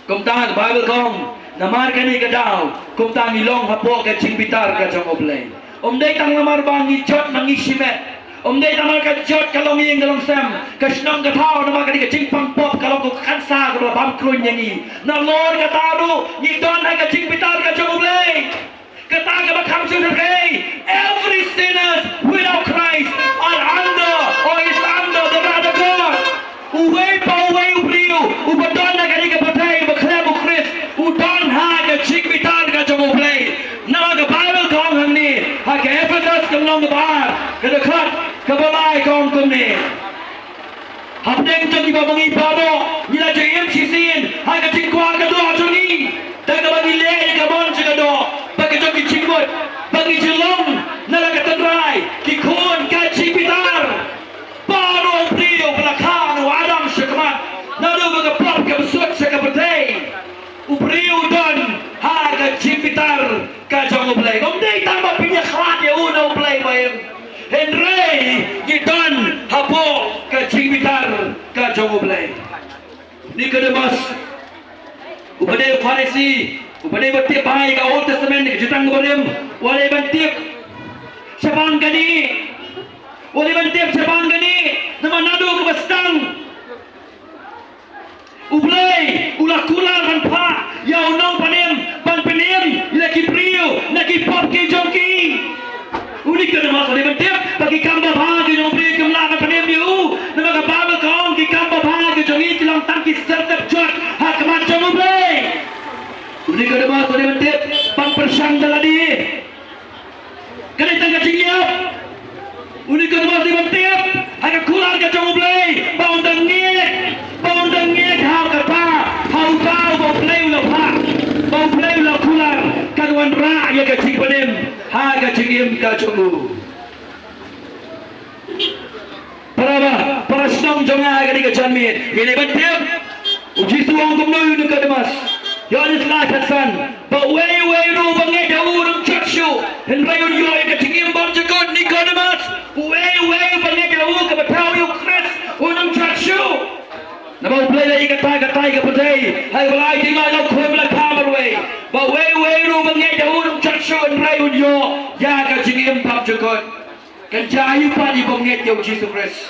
Kumtang Bible kong namar kani kadau kumtang ilong hapok kacing bitar kacang oblay. Dai tang namar bangi jot mangi simet. Dai namar kajot kalong ing kalong sem kasnong katau namar kani kacing pangpop kalong ko kansa kalabam krunnya ni. Na Lord kataru ni don hai kacing bitar kacang oblay. Kata bakam surgai every sinners without Christ are under or is under the wrath of God. Uwe pa uwe ubriu ubadon na kani kapatai baklebu Chris udon ha ka chikbitan ka jomoplay. Na the Bible kong hang ni ha ka Ephesus kamlong bar ka dekat kabalai kong kumni. Hapdeng jong iba bangi pado nila jeng sisin ha ka chikwa ka do ajoni daga bangi le ka bon chikado bagi jogi cinggut, bagi jelong, nalaga tendrai, kikun kaci pitar, baru beliau belakang, wadam syakamat, nalu baga pop kabesut syakapatay, ubriu don, harga cipitar, kajong ublay, dai tambah pinya kerat ya una ublay bayang, Henry, gidon, hapo, kacing pitar, kajong ublay, Nicodemus, upadai Farisi, upadai batiap bahai ka Old Testament ni jutang gorim walai batiap sabang gani nama nadu ke bastang ublay ulakular han pa ya unong panem ban penem laki priu laki pop ke jongki unik ke nama walai batiap bagi kamba bahagi jong priu kemla panem diu Uni ko naman di mantip. Ay kakular ka jong play. Baon dangit hau kata. Hau tau bau play ulah pa. Bau play ulah kular. Kanwan ra ya ka cing panim. Ha ka cingim ka jongu. Para senang jangan agak ni kejanmin. Ini mantip. Uji suang kumloy ni kademas. Yohanes lah kesan. Bawai ru bangai dahu rung chakshu. Henrayon yoy ka cingim bom jagon ni kademas. Bawai bangai dahu ka batau yu kres. Unang chakshu. Nabau play lagi katai ka patai. Hai balai di mana kau belah kamar way. Bawai ru bangai dahu rung chakshu. Henrayon yo ya ka cingim bom jagon. Kan jayu padi bangai yo Jesus Christ.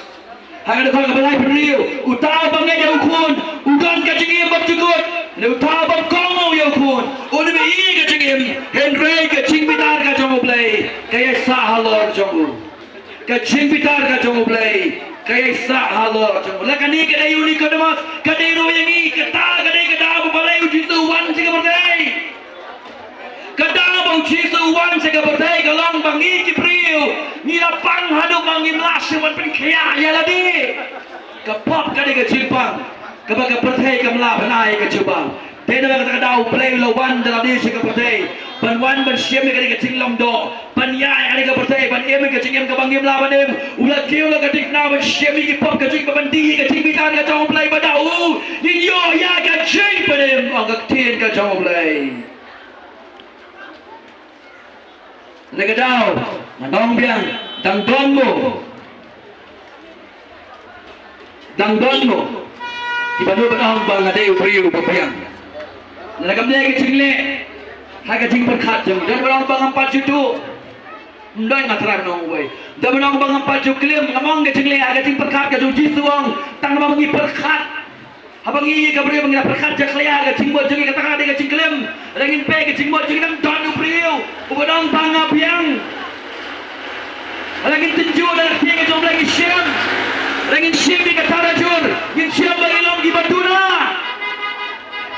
Hai ada kau balai beriu. Utau bangai dahu kun. Ugan ka cingim bom jagon. Utau bom kongo yo kun. Uni me i ka cingim. Henry ka cing bitar ka jongo play. Kaya sah halor jongo. Ka cing bitar ka jongo play. Kaya sah halor jongo. Lakan ni ka dayu ni kademas. Ka dayu yang i kata ka dayu ka dayu balai uji suwan sing berdai. Kadang uji suwan sing berdai kalong bangi kipriu. Ni lapang hadu bangi melas man pen kaya ya ladi. Ka pop ka dayu ka cingpang. Kapag kapatay kamla panay ka chubang. Tena ba kata daw play lawan dalam dia si kapatay. Banwan ban siyem ka ka tinglong do. Panyay ani kapatay ban em ka tingem ka bangim laban em. Ulat kiyo la ka tikna ban siyem ki pop ka ting babandi ka ting bitan ka jong play ba daw. Ninyo ya ka ting pa em ang ka tin ka jong play. Lega daw nandong biang dangdon mo. Dangdon mo. Di banu benang bang ada upriu berpiang. Nakam dia kecing le, hai kecing berkat jeng. Dan benang bang empat jutu, ndai ngatra benang ubai. Dan benang bang empat jutu klim, ngamong kecing le, hai kecing berkat kecing jisuang, tang nama mengi berkat. Abang ini kabriu mengira berkat jak le, hai kecing buat jeng kata ada kecing klim, rengin pe kecing buat jeng nang don upriu, benang bang apiang. Rengin tinju dan tiang kecing lagi siam. Rengin siam di kata jur, yang siam bagi long di Batuna.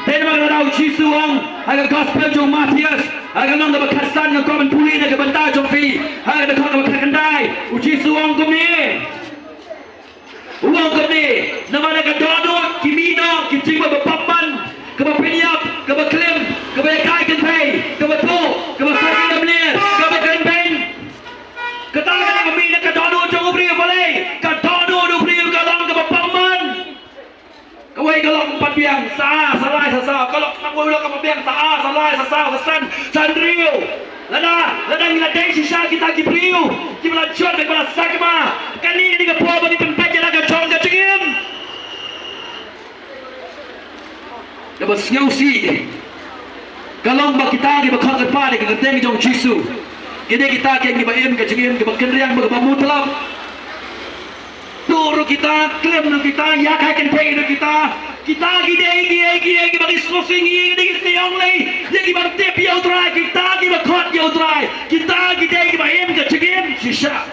Dan mengenal Jisuang, agar gospel jong Matias, agar long dapat kasan yang komen pulih nak bentar jong fi, agar dapat dapat kendai. Jisuang kami, uang kami, nama nak dono, kimino, kicing berpapan, kebapiniap, kebaklem, kebakai kentai, kebetu, kebasari damlir, kebakenpen. Katakan kami nak dono jong ubri boleh, kadono ubri kalong kebapaman. Kawai kalong empat biang, sah, salai, sasau. Kalau nak ulang empat biang, sah, salai, sasau, sasan, sandriu. Lada ngiladeng sisa kita kipriu, kita lanjut daripada sakma. Kali ini kepuas bagi tempat jalan kacong kacingin. Dapat ngausi. Kalau bak kita di bakal kepada kita tengok jong Jisu. Jadi kita keng di baim kacingin, kita kendriang berbamutlap. Turu kita, klaim kita, ya kaken pay kita gide bagi slosing gide seyong lay, lagi barte piau try, kita bakot piau try, kita gide baim kacingin sisa.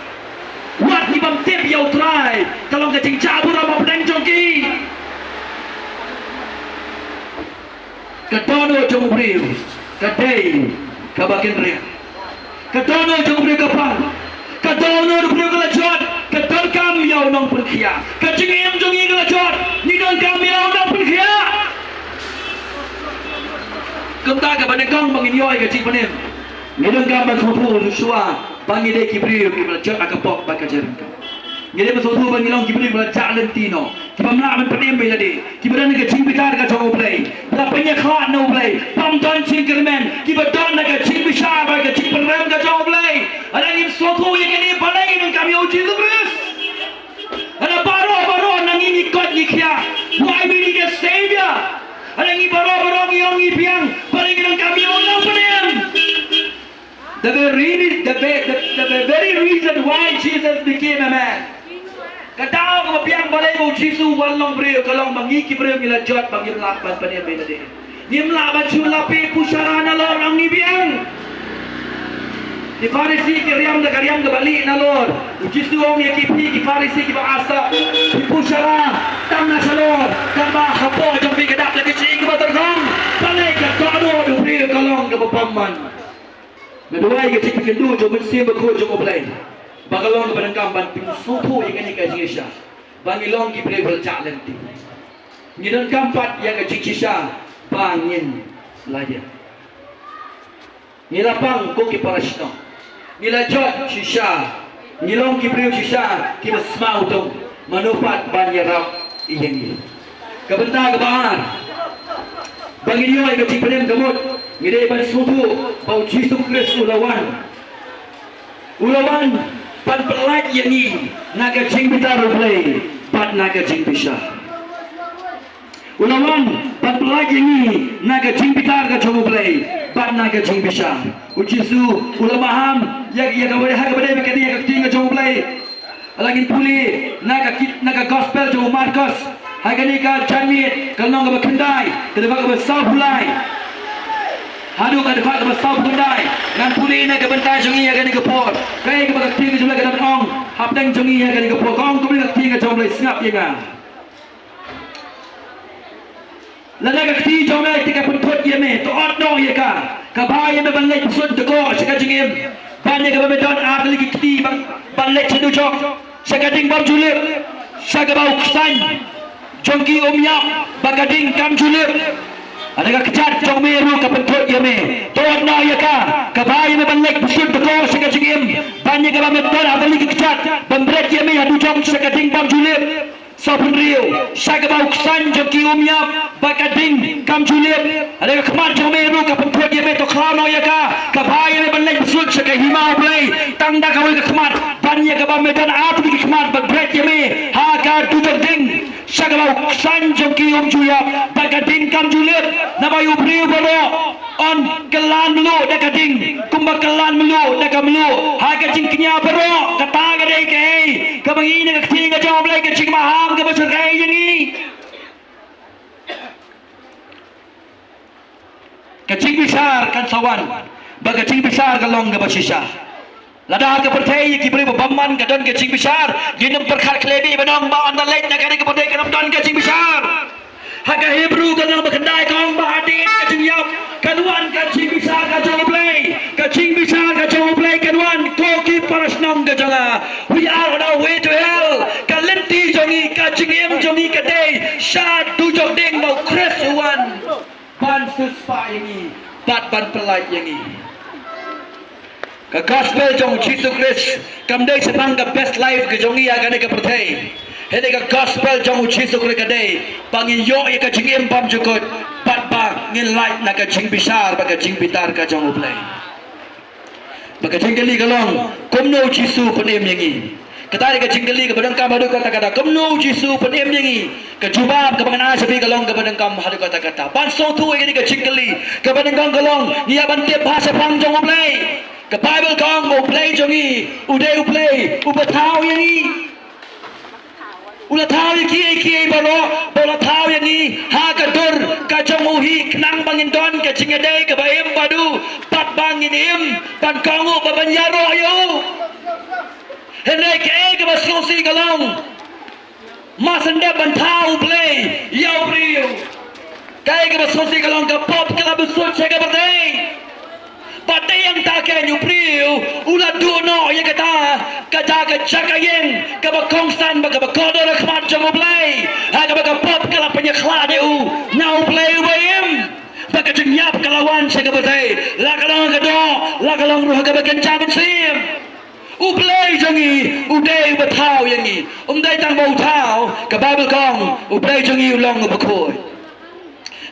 Wat di bante piau try, kalau kacing cabur apa pedang jongki. Katono jong briu, kadai kabakin ria. Katono jong briu kapang, katono briu kelajot. Keton kami yang nong perkhia, kecingin jongi kelajot, ni don kami yang nong perkhia. Kemta ke bandengkong menginyoy kecing panen, ni don kami semua lusua, bangi dek kibriu kelajot akapok bakajaran. Ni dek semua bangilong kibriu kelajat lentino, kita melawan panen beladi, kita dan kecing bitar kacau play, lapanya khat no play, pamdan cingkerman, kita don kecing bisar kecing penem kacau play, ada yang suatu yang ini paling yang kami uji terus. Ada baru nangini kot nikia. Why we need a savior? Ada yang baru yang ipiang paling yang kami orang penem. The very reason why Jesus became a man. Kadang kepiang balai mau Jisu walong beriu kalau mengiki beriu milajot bagi melapan penem beda deh. Dia melapan culapi pusarana lorang ipiang. Di Farisi kiriam da kariam da balik na Lord. Jisu ong yakipi ki Farisi ki baasa. Di pushara tam na salor. Kama hapo jong bi kadap lagi sing ki baterong. Palay ka kado do pri kalong ka papaman. Meduai ki tik kendu jong bensi ba ko jong oblay. bagalong ke benengkam ban pin supu yang ini ke jingisha bangilong ki bre bercak lenti ngidan kampat yang ke jingisha bangin laja nilapang ko ki parashno nilajot shisha nilong ki bre shisha ki basmau tu manupat ban yarap iyengi kebentar ke bahar bangin yo ke cipren gamut ngide ban supu bau Yesus Kristus ulawan pan pelat yang naga jing bitar play pat naga jing bisa ulawan pan pelat yang naga jing bitar ka coba play pat naga jing bisa ujisu ulamaham ya kawai ha kabade mekadi ya ka coba play alagin puli naga gospel coba Marcos hagani ka jamit kalong ka bakandai kedua ka sabulai hadu ka defa ka basau bundai nan puli na ka bentai jongi ya ka ni ka pot kai ka bakti ka jumla ka ong hapdang jongi ya ka ni ka pot kong ka ka ti ka jomlai snap ya nga lana ka ti jomlai ti ka puntot ya me to ot no ya ka ba ya me banlai pusut to ko saka jingim ban ya ka ba don ar lagi ti banlai chedu chok saka ding bam julip saka bau ksan jongki omyak bakading kam julip ada kejar jong meru ka pentot ya me tod na ya ka bayi me banlek busut ko saka jingim banyak ka me tor ada lagi kejar bambret ya me adu jong saka ding bam julip sapun riu saka bau ksan jong ki umya bakading kam julip ada kemat jong meru ka pentot ya me to klano ya ka bayi me banlek busut saka himau play tangda ka we kemat banyak ka me dan atu ki kemat bambret ya me ha ka du jong ding saka bau ksan jong ki umjuya bakading kam julip nabai ubriu bolo on kelan melu dekading kumba kelan melu dekamelu haga jingknya bero kata gade ke kabangi ne ktinga jawab lai ke jing maham ke besar kai yangi kecing besar kan sawan bagacing besar kalong ke basisha lada ke pertai ki beri bamman ke don kecing besar jinum perkhat klebi benong ba on the late na kare ke pertai ke don kecing besar haga Hebrew kan dalam kendai kong bahadin kacing yap kaduan kacing bisa kacang play kaduan koki parasnam kacanga we are on our way to hell kalenti jongi kacing em jongi kadai syad tu jong ding mau kres wan ban suspa yangi bat ban pelai yangi ka gospel jong Jesus Christ kamdai sepang ka best life ke jongi agane ka pertai hede ka gospel jong Yesus Kristus kadai pangin yo ya ka jingim bam jukut pat ba ngin light na ka jing bisar ba ka jing bitar ka jong uplay ba ka jingeli kalong komno Yesus penem yangi katari ka jingeli ka badang kam hadu kata kata komno Yesus penem yangi ka jubab ka bangana sabi kalong ka badang kam hadu kata kata ban so tu ya ka jingeli ka badang kam kalong niya ban tip bahasa pang jong uplay ka bible kong uplay jongi ude uplay ubatau yangi ulah tahu kiai baro tahu yang ni ha kadur kacamuhi kenang bangin don ke cingadai ke baim padu pat bangin im pan kangu babanyaro yo henai ke basyosi galong masande ban tahu play yau rio kai ke basyosi galong ke pop kala besut cega berdei Pati yang tak kenyu priu ulah duno ya kata ka cakayeng ka bakongsan ba ka bakodo na kmat jamo play ha ka ba pop kala penyekla deu now play wayem ba ka nyap kalawan sa ka batay la kalong ka do la kalong ruh ka bakencam sim uplay jangi udai batau yangi dai tang bau tau ka bible kong uplay jangi ulong bakoy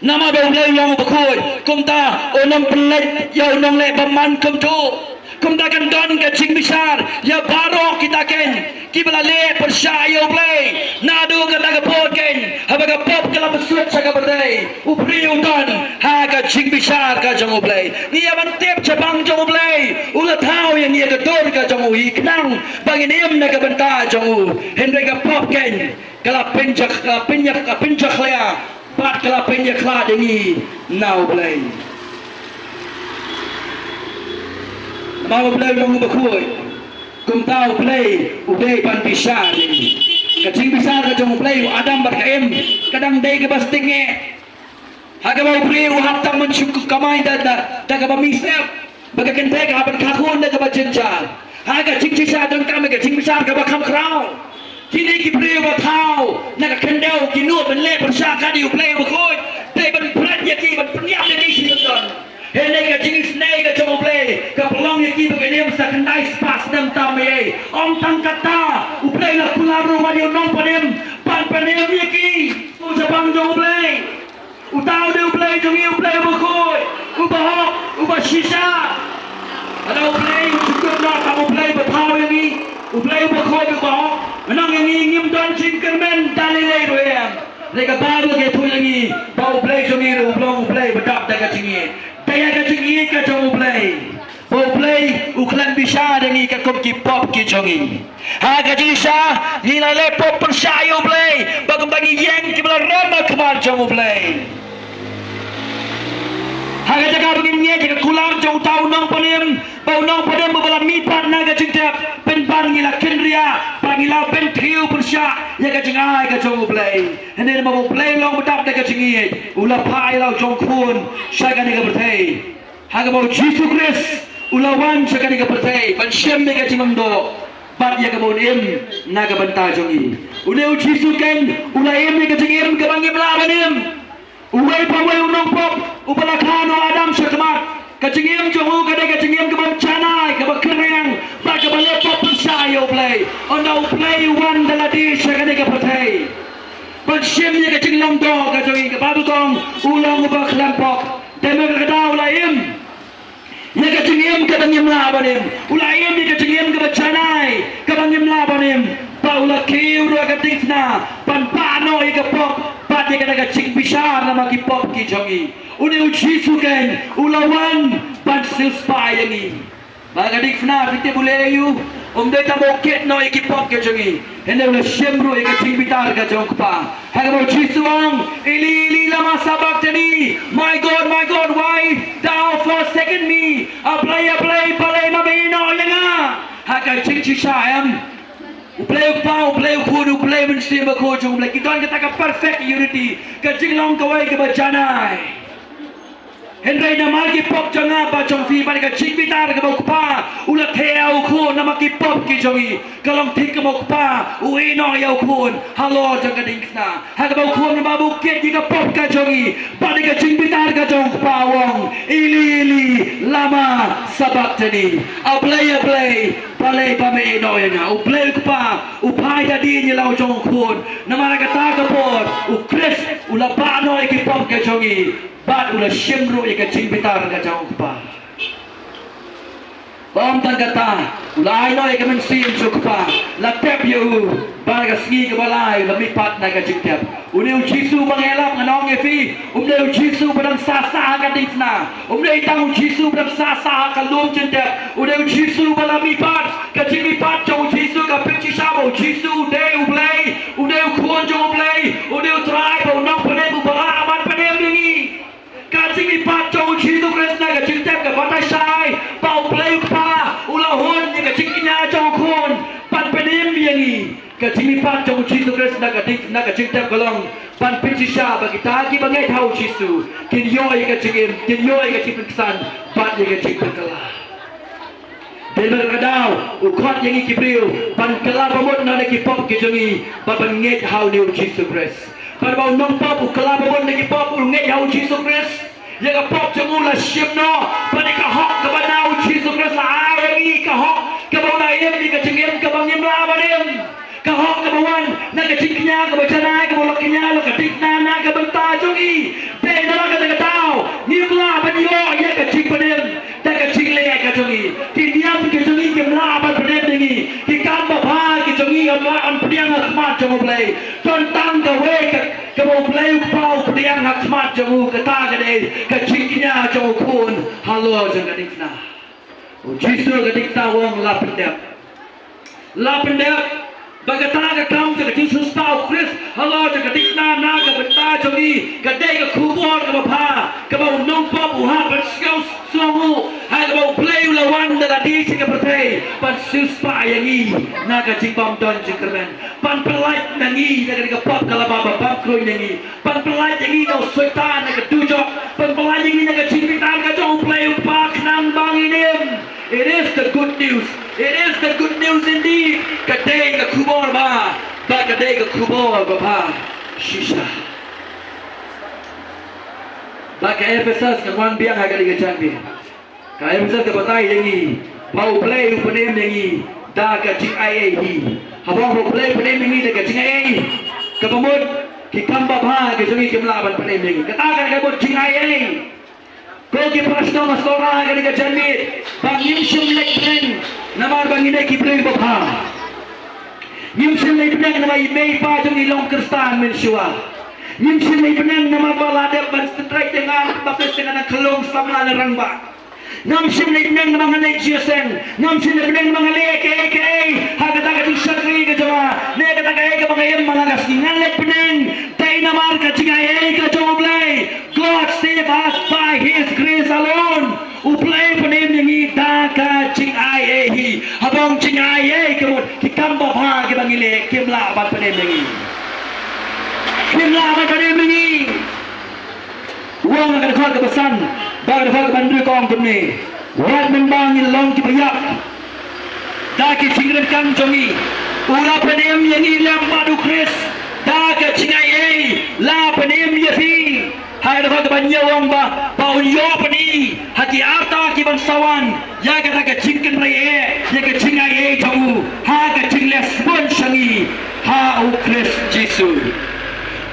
nama baulah yang berkoi, kumta onam pelat ya onam le baman kumtu, kumta kan don kecing besar ya baru kita ken, kibla le persaya play, nadu kata kapot ken, habaga pop kala besut saka berdai, upri undon, ha kecing besar ka jangu play, ni aban tip cabang jangu play, ulah tahu yang ia kedor ka jangu iknang, bangin im na kabenta jangu, hendai ka pop ken, kala pinjak lea. Pat kala penya kla dengi now play mau play long bakoi kum tau play udai pan pisar dengi kacing pisar ka jong play adam barkaem kadang dai ke bastinge haga mau play hatta mensyukur kamai da ka bamisep baga kente ka ban kakun da ka bajenja Haga ching chisha dan kami ke ching besar ke bakam krau. Kini ki pria batau, nak kendau kinu ben le persaka di uplay bakoi. Dai ben prat ya ki ben penyap le di sinton. Hele ke ching snai ke chong uplay, ke pelong ya ki begini masa kendai spas dem tamai. Om tang kata, uplay la kularu wadi nong padem, pan padem ya ki. Usapang chong uplay. Utau de uplay chong uplay bakoi. Ubahok, ubah shisha. Ada uplay cukup nak kamu play berpau yang ni, uplay berkoi berbahok, menang yang ni ngim don cingkermen dalilai doyam. Mereka baru ke tu yang ni, bau play cumi uplong uplay berdap dah kacingin, daya kacingin kacang uplay, bau play uklan bisa dengan kakum kipop kicungi. Ha kacing sah, nilai pop persaya uplay, bagi yang kibla ramah kemar cang uplay. Haga jaga begini jika kulam jauh tahu nong panem, bau nong panem berbala mipat naga cinta, pen panggilah kendria, panggilah pen trio persyak, ya kacingai kacung play. Hendak mau play long betap dah kacingi, ulah pai lau jong kun, saya kan ika bertai. Haga mau Jesus Christ, ulah wan saya kan ika bertai, pen siem ika cingam do, bat ya kebun im naga bentah jongi. Ulah Jesus kan, ulah im ika cingim kebangim labanim. Uway paway unong pop, upalakano Adam syakmat. Kacingim jongu kadai kacingim kebam canai, kebam kering, bak kebam lepop persayo play. Onda play one daladi syakadai kepatai. Bersyimnya kacing longdo kajongi kebabu tong ulang ubah kelempok. Demi kedau laim. Ya kacingim kadangim labanim. Ulaim ya kacingim kebam canai, kebangim labanim. Paulah kiu dua ketikna, pan pano ikapok. Dia kata cing besar nama kipop kijongi. Uni uji suken ulawan pan silspa yangi. Maka dikna kita boleh you. Dia tak moket no kipop kijongi. Hendak boleh semru ika cing bitar kajong pa. Hanya mau uji suang ili lama sabak tadi. My God, why thou forsaken me? Apply, palai mabino yanga. Hanya cing cisayam. Uplay pau, uplay kudu, uplay mesti berkojong, uplay kita orang katakan perfect unity. Kacing long kawai kebacanai. Henry nama ki pop jangan apa jong fi balik kacing bitar ke bau pa. Ulah theo kun nama ki pop ki jongi. Kalau tik ke bau pa, uino ya kun. Halo jangan dingkna. Hak bau kun nama bukit jika pop ka jongi. Balik kacing bitar ke jong pa wong. Ili lama sabak tadi. Play. Palay pame ino ya nya. Uplay kupa, upai tadi ni lau jong kun. Nama kata kapot, ukris ulapano ikipop ka jongi. Bat ulah syemru ika cing bitar ka jauh pa. Bom tan kata, ulah ino ika mensin cukpa. Latep yu, baraga singi ke balai, lamipat na ka cing tep. Uni ujisu mengelap nganong efi, umde ujisu badang sasa ka dikna. Umde itang ujisu badang sasa ka lum cing tep. Ude ujisu balamipat, ka cing mipat jauh ujisu ka pici sabo ujisu ude ublay, ude ukun jauh ublay, ude utrai bau nong padem ubala aman padem dingi. Kacing lipat jauh Jesus Krishna kacing tep ke batai sai bau play pa ulahun ni kacing kinya jauh kun pan pedim biangi kacing lipat jauh Jesus Krishna kacing tep kolong pan picisha bagi taki bangai tahu Jesus kinyoi kacing pingsan pan ni kacing pengkala. Demi kadau ukot yang ikibriu pan kala pamut na nakipop kijongi pan nget how ni Jesus Krishna. Pada bau nong pop ukala pun lagi pop ulunget hau Jesus Christ. Ya ka pop jemu la syimno. Pada ka hok ka banau Jesus Christ la ayangi ka hok ka bau na yem di ka cengem ka bang yem la badem. Ka hok ka bawan na ka cingnya ka bacana ka bolok kinya lo ka tikna na ka benta jongi. Te na la ka tau. Ni la banyo ya ka cing badem. Ta ka cing le ka jongi. Ti diam ka jongi ke la badem dingi. Ki kam ba bha ki jongi an priang asmat jomo play. Ton tang ka we ka bau play pau priang asmat jomo ka ta ka de ka cingnya jomo kun. Halo jang ka dikna. Jesus ka dikna wong la pendep. La pendep Bagatana ka kam ka Jesus pau Chris halo jang ka dikna na ka benta jongi ka de ka kubon ka bapha ka bau nong pop uha but skills somu ha ka bau play la wan da di ka pertai pan sus pa yangi na ka jingpam don jingkermen pan pelait nangi na ka pop kala baba pap kroy nangi pan pelait yangi no sultan na ka tujo pan pelait yangi na ka jingpitan ka jong play pa knang bang inim. It is the good news. It is kedai ke kubur ba kedai ke kubur ba shisha ba ke Efesus ke wan biang agak digejan bi ka Efesus ke batai yangi mau play upenem yangi da ka jing ai hi habang ho play upenem yangi da ka jing ai ke pemut ki kamba ba ke jongi kimla ban upenem yangi kata ka ka bot jing ai ko ki prashno masora agak digejan bi bang yimshum lekren namar bang ine ki play ba Nyimsin lay penang nama imei pa jong ilong kristan mensua. Nyimsin lay penang nama balada ban strai dengan bapes dengan kelong samla nerang ba. Nyimsin lay penang nama ngalai jiasen. Nyimsin lay penang nama ngalai ke haga taga di syakri ke jawa. Ne kata ke ke bangayam malagas ngalai penang tai namar ka jingai ke jong blai. God save us by his grace alone. Uplay penem yangi daka cing ai hi habang cing ai kemut kikamba bha ke bangile kimla ban penem yangi kimla ban penem yangi wong akan khot ke pesan bang khot ke bandru kong tumni wat membang long ki bayak daki cingren kang jongi ula penem yangi lam padu kris daka cing ai la penem yafi hai dapat banyak orang ba paun yo pani hati arta ki bangsawan ya kata ke cingken rai ya ke cingai jauh ha ke cingles pun sangi ha u Christ Jesus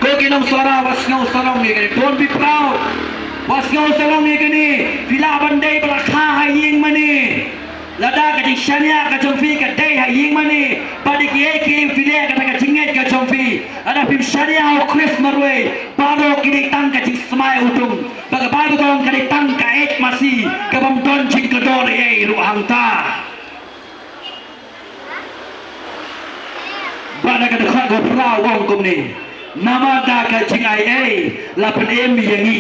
ko kinong suara wasngau sarong ni don't be proud wasngau sarong ni kini bila bandai belakha haying mani lada ka jishania ka chomfi ka dai haying mani padi ki file ka ka cinget ka chomfi ada pim shania o Christ marwe baro kini tang ka jing smai utung baga bago kong ka tang ka ek masi ka bam don jing ka dor ye ru hangta bana ka dekhat go pra wong kum ni nama da ka jing ai la pen em yangi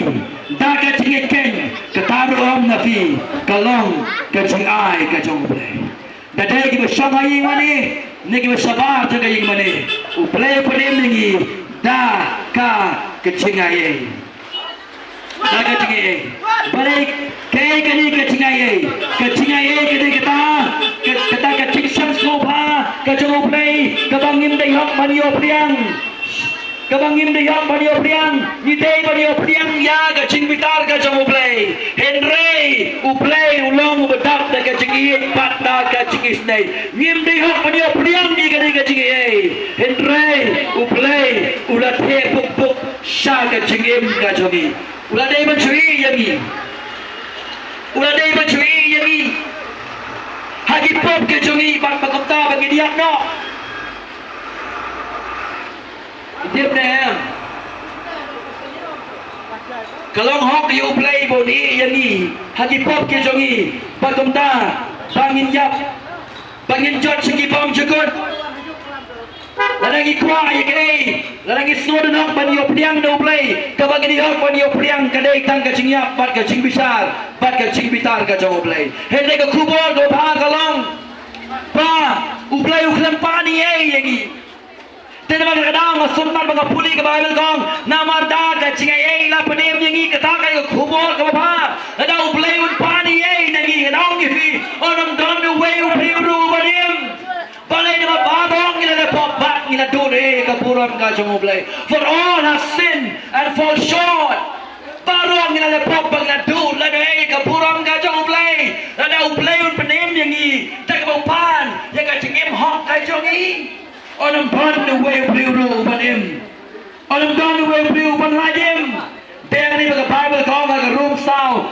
da ka jing ken ka taru om nafi ka long ka jing ai ka jong ble da dai ki shong ai mani ne ki shabar ta ga ying mani u ple pen em yangi da ka jing ai da ka jing ai balik ke kani ka jing ai ke kata ka jing sam soba ka jong ble ka bangim dai hok manio priang kabangim de yak banyo priang ni dei banyo priang ya ga cing bitar ga jong uplay henry uplay ulong bedak da ga cing i pat da ga cing isnai ngim de yak banyo priang ni ga cing i henry uplay ula the puk puk sha ga cing im ga jogi ula dei ban chui yangi ula dei ban chui yangi hagi pop ga jogi bang pakota bagi dia no tiếp nè kalong hok you play boni yani hagi pop ke jongi pakomta bangin yap bangin jot sigi bom jukut larangi kwa ye larangi snod nok ban yo priang do play ka bagi hok ban yo priang ka dei tang ka jingyap bat ka jing bisar bat ka jing bitar ka jong play hele ka kubor do bha kalong pa uplay uklam pani ye yangi Tena kadang sunat baga puli ke Bible kong namar da ka cingai la penem yangi kata ka khubor ka ba ada uplay un pani ye nangi kadang ngi onam don the way u piru banim balai na ba bong ila pop bat ila do re ka puram ka jong uplay for all have sinned and fall short barong ila pop bang la do la re ka puram ka jong uplay ada uplay un penem yangi tak ba pan ya ka cingim hok ka jongi Onam ban the way blue banim. Onam ban the way blue ban lajem. There ni baga Bible kau baga room sao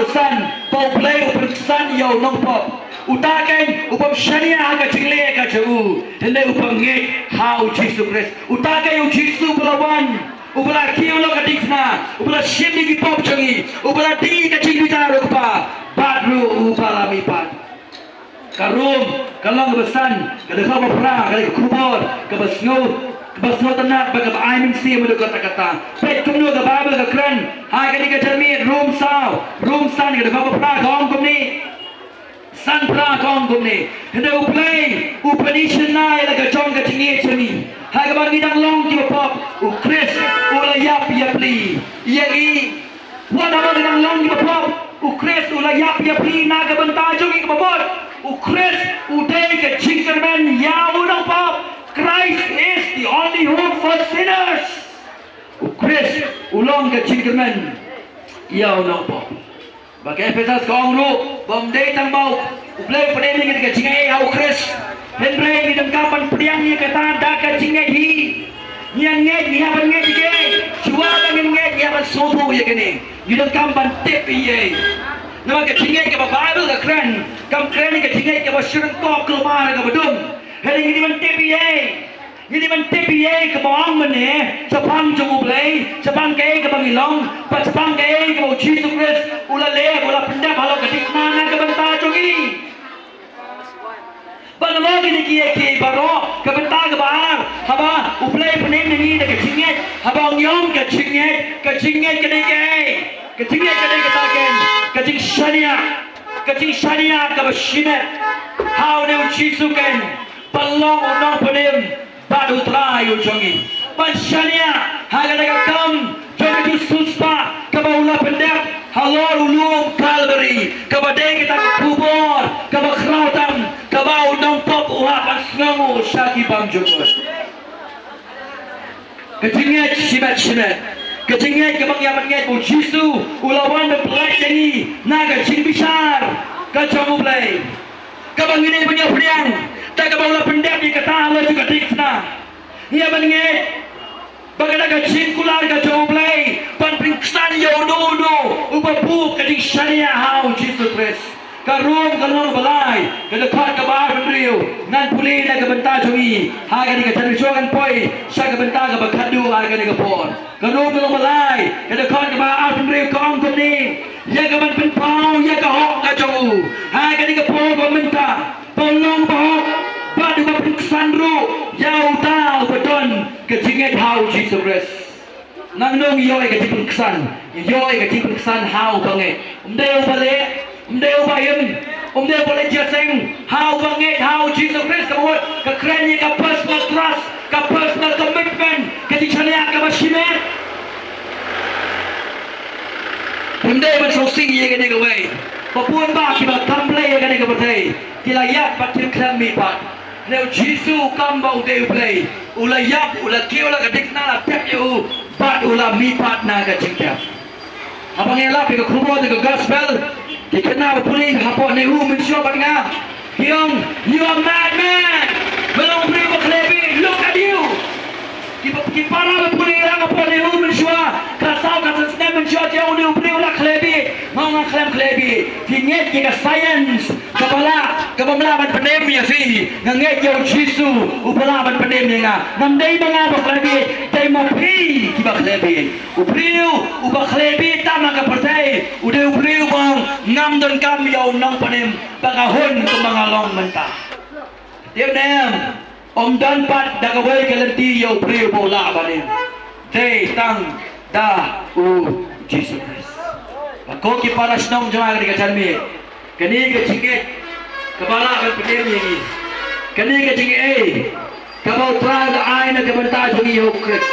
the sun. Bau play upon sun yo nong pop. Utakan upam shania aga cingle ka chagu. Hele upam nge how Jesus Christ. Utakan yo Jesus belawan. Upala kiyo lo ka dikna. Upala shimi ki pop changi. Upala di ka cingli ta rukpa. Badru upala mi pat. Karum kalong besan kada kau berperang kada kubur kebasno tenak baga aimin si mudo kata-kata pet kumno ka Bible ka kran ha kadi ka termi room san kada kau berperang kong kumni san pra kong kumni hende uplay upanishan na ila ka chong ka tingi chami ha ka bang idang long ki pop u Chris ula yap yapli yagi wala ba idang long ki pop u Chris ula yap yapli na ka banta jogi ka bot Chris uday ke jingkerman ya unang pop. Christ is the only hope for sinners. Chris ulong ke jingkerman ya unang pop. Bagi Efesus kong ru bomdei tang mau ublay pada ni ke jingai au Chris. Henry ni dengkapan pediang ni kata dah ke jingai hi. Yang ngai ni apa ngai dige. Cua dengan ngai ni apa sobu ya kini. Ni dengkapan tip ye. Nama ke jingai ke Bible ke keren. Kam keren ni ke jingai ke syurang kop kelumar ke bedum. Hari ni man tip ye. Ni man tip ye ke bawang mene. Sepang jemu belai. Sepang ke bangilong. Pas sepang ke mau Jesus Christ. Ula le ula pendap halau ke dikna ke bentar jogi. Balong ini kia baro kebentar ke bahar haba uplay penem ini ke cinget haba nyom ke cinget ke dek katakan ke cing shania ke basinet how ne uchisuken balong unong penem badu trai ujongi pan shania haga daga kam jogi suspa ke baula pendek halor ulum Calvary ke badai kita kubur ke bakrautam ke bau dong pop uhapan sengamu syaki bang jokot kejinget simet kejinget ke bang yaman nget bu jisu ulawan berpelai jengi naga cing besar ke jamu play ke bang ini punya priang tak ke baula pendek di kata Allah juga dikna ia menget bagadaga cing kular ke jamu play pan pringsan yo no ubapu ke di syariah hau Jesus Christ Karum kalong balai, kedekat ke bahar pendriu, ngan pulih nak ke bentar jogi, harga ni ke cari suakan poi, saya ke bentar ke berkadu harga ni ke pon. Karum kalong balai, kedekat ke bahar pendriu ke ongkom ni, ya ke ban penpau, ya ke hok ke jogu, harga ni ke pon ke bentar, tolong bahok, badu ke pengsandru, ya utau beton ke jinget hau Jesus Christ. Nang nong yoi ke jipengkesan, yoi ke jipengkesan hau banget, umdeu balik. Umdeu bayam, umdeu boleh jaseng, how banget, how Jesus Christ kemud, kekerannya ke personal trust, ke personal commitment, ke dicania ke basimet. Umdeu bersosing ye kene ke way, papuan ba kibat kamplay ye kene ke bertai, kilayap patir krami pat, leu Jesus kambau deu play, ulayap ulaki ulah kedikna la tep yu, pat ulah mipat na ke cingkap. Abang elap ke kubur ke gospel. Dikenal pulih hapok nehu mensyo bangga. Kiong, you are madman. Belum beri berkelebi. Look at you. Kipara pulih lang hapok nehu mensyo. Kasau kata senang mensyo jauh nehu beri ulah kelebi. Mau ngak kelem kelebi. Tingit jika science. Kebamlaban penem ya fi. Ngangit jauh jisu. Upalaban penem ya. Namdai bangga berkelebi. Dai mapi kiba kelebi. Upriu ubaklebi tama ka pertai. Udah upriu bang. Ngam dan kam yau nang panem pagahon ke mangalong mentah. Tiap nem om dan pat dagawai kelenti yau priu bola panem. Day tang da Jesus Christ. Ako ki paras nong jama ka charmi. Kani ka cingit kepala kan panem ini. Kani ka cingit kabau tra da ai na ke mentah jogi yau Christ.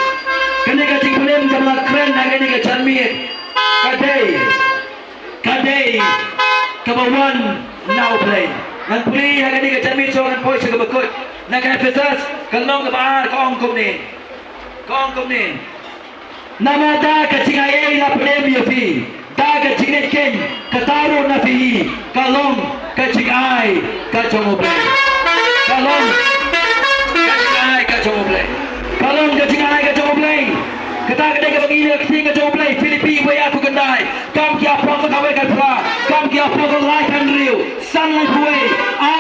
Kani ka cing panem jama keren na kani ka charmi. Kadai kabawan now play ngan puli haga ni ke cermin so ngan poi sega bekut nak Efesus kalong ke bahar ke ongkom ni nama da ke cingai la play mi fi da ke cingai ken kataru na fi kalong ke cingai ka chomo play kalong ke cingai ka chomo play kalong ke cingai ka chomo play kata kedai ke begini ke chomo play Filipi we aku kendai kam kia proses kawai katra kam kia proses life and real san life way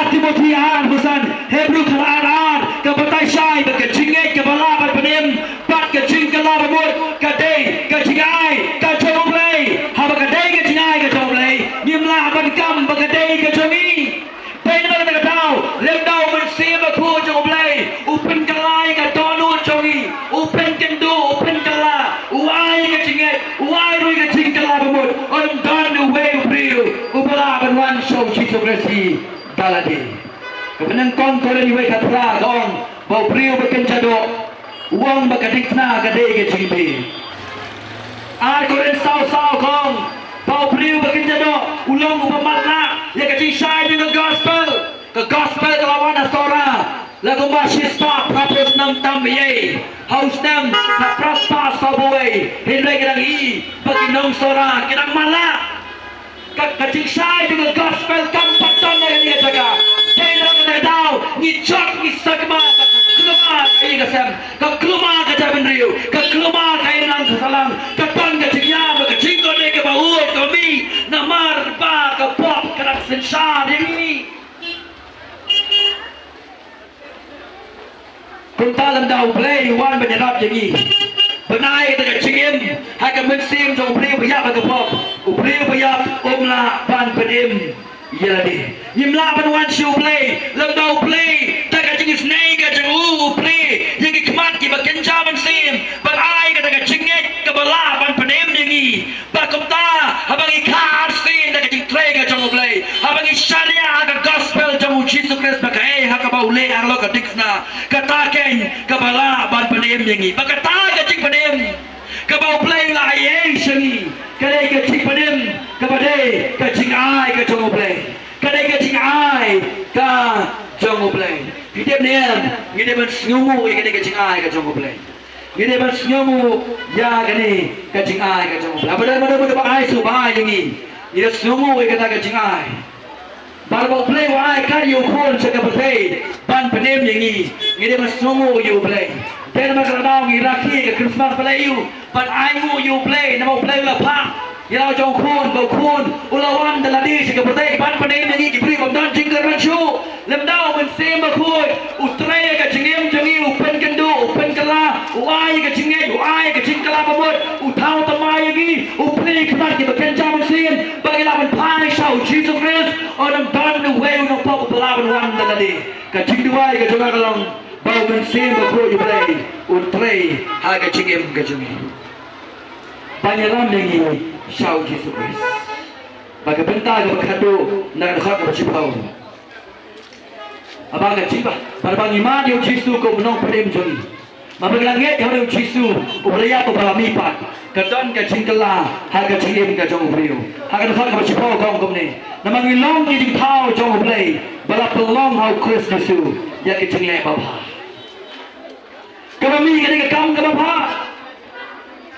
Timothy an busan Hebrew kan ke batai syai ke jingai ke balaban penem pat ke jing ke labamut ke day ke jingai ke choblay haba ke day ke jingai ke choblay nimla ban kam ke day ke jomi pen ba ke tau lem dau men sim ku choblay upen kalai ke tonu jogi upen kendo upen kala uai ke jingai uai rui ke jing ke labamut on done the way brio ubalaban one show Jesus Christ daladi kebenan kong kore ni wei katra kong bau priu berkencado uang bakadikna kade ke cingbi ar kore sau kong bau priu berkencado ulang upamatna ya kecing syai dengan gospel ke gospel ke lawan asora lagu masista propos nam tam ye haus nam na prasta saboi hindai kedang i bagi nong sora kedang mala kacing sai dengan gospel kampat ton yang dia jaga kena kena tahu ni jok ni sagma keluma kai gasam ka keluma ka jaban riu ka keluma kai nang salam ka ton ka jingya ka jingko de ka bau ka mi namar ba ka pop ka rak sensar ini kunta lam dau play wan berjarap jadi benai kita kecingin hak mensim jong beri bayap ke pop beri bayap omla ban pedim ya di nyimla ban siu play lam dau play tak kecingin snai ka jong play yang kemat ki baken jaman sim benai kita kecingin ke bala ban pedim yangi bakumta habang ikhar sim tak kecing tray ka jong play habang syariah ka gospel jong Jesus Christ bakai hak baule ang lo ka diksna kataken ke bala ban pedim yangi bakata kecing pedim kebau play lah ye seni kadai kecing pedim kepada kecing ai ke jong play kadai kecing ai ka jong play hidup ni ngide ban sngumu kadai kecing ai ke jong play ngide ban sngumu ya kani kecing ai ke jong play apa mana ba ai su ba yangi ngide sngumu kadai kecing ai baru play wai kan you kon sekapate ban pedim yangi ngide ban sngumu you play dan makradaw ngiraki ke Christmas play you but I mu you play namo play la pa ya jong khun go khun ulawan daladi sekapate ban pedim yangi ki pri kom dan jingle man show lem daw men sem ba khoi utre ka jingem jangi upen kendu upen kala uai ka jingem uai ka jingkala pamot uthau tamai yangi uplay khat ki baken jam sin bagi lawan pai sau Jesus Christ on dan the way no pop lawan wan daladi ka jingduai ka jonga kalong bau men sem ba khoi play utre ha ka jingem ka jangi panyalam yangi sau Jesus Christ bagi bentar ke bakado nak dekat ke cipau abang ka cipa para bang iman yo Jisu ko menong pedem joni mabang langit yo Jisu ublaya ko balami pat kadon ka jingkala ha ka jingem ka jong brio ha ka dekat ke cipau kong kom ni namang ilong ki jing thau jong blay bala pelong hau Christ Jisu ya ki jingle bapa kami ka kam ka bapa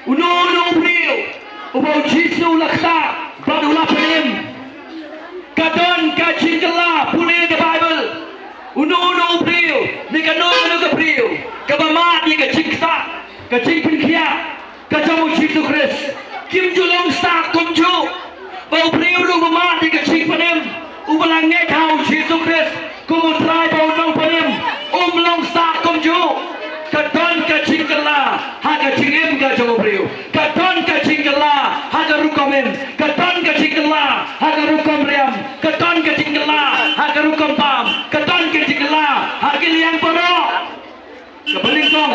uno brio ubau Jisu lakta badula pedem kadon ka jingkala pune ke Bible uno brio ni ka no ka brio ka mama ni ka jingta ka jingpin kia ka jamu Jesus Christ kim julong sa kumju bau brio ru mama ni ka jingpanem ubalang ngai thau Jesus Christ kumu trai bau nong panem long sa kumju kadon ka jingkala ha ka jingem ka jamu brio kadon ka jingkala ha ka rukomem kadon ka jingkala ha ka rukom riam kadon ka jingkala ha ka rukom pam kadon ka jingkala ha ka liang poro ka baling song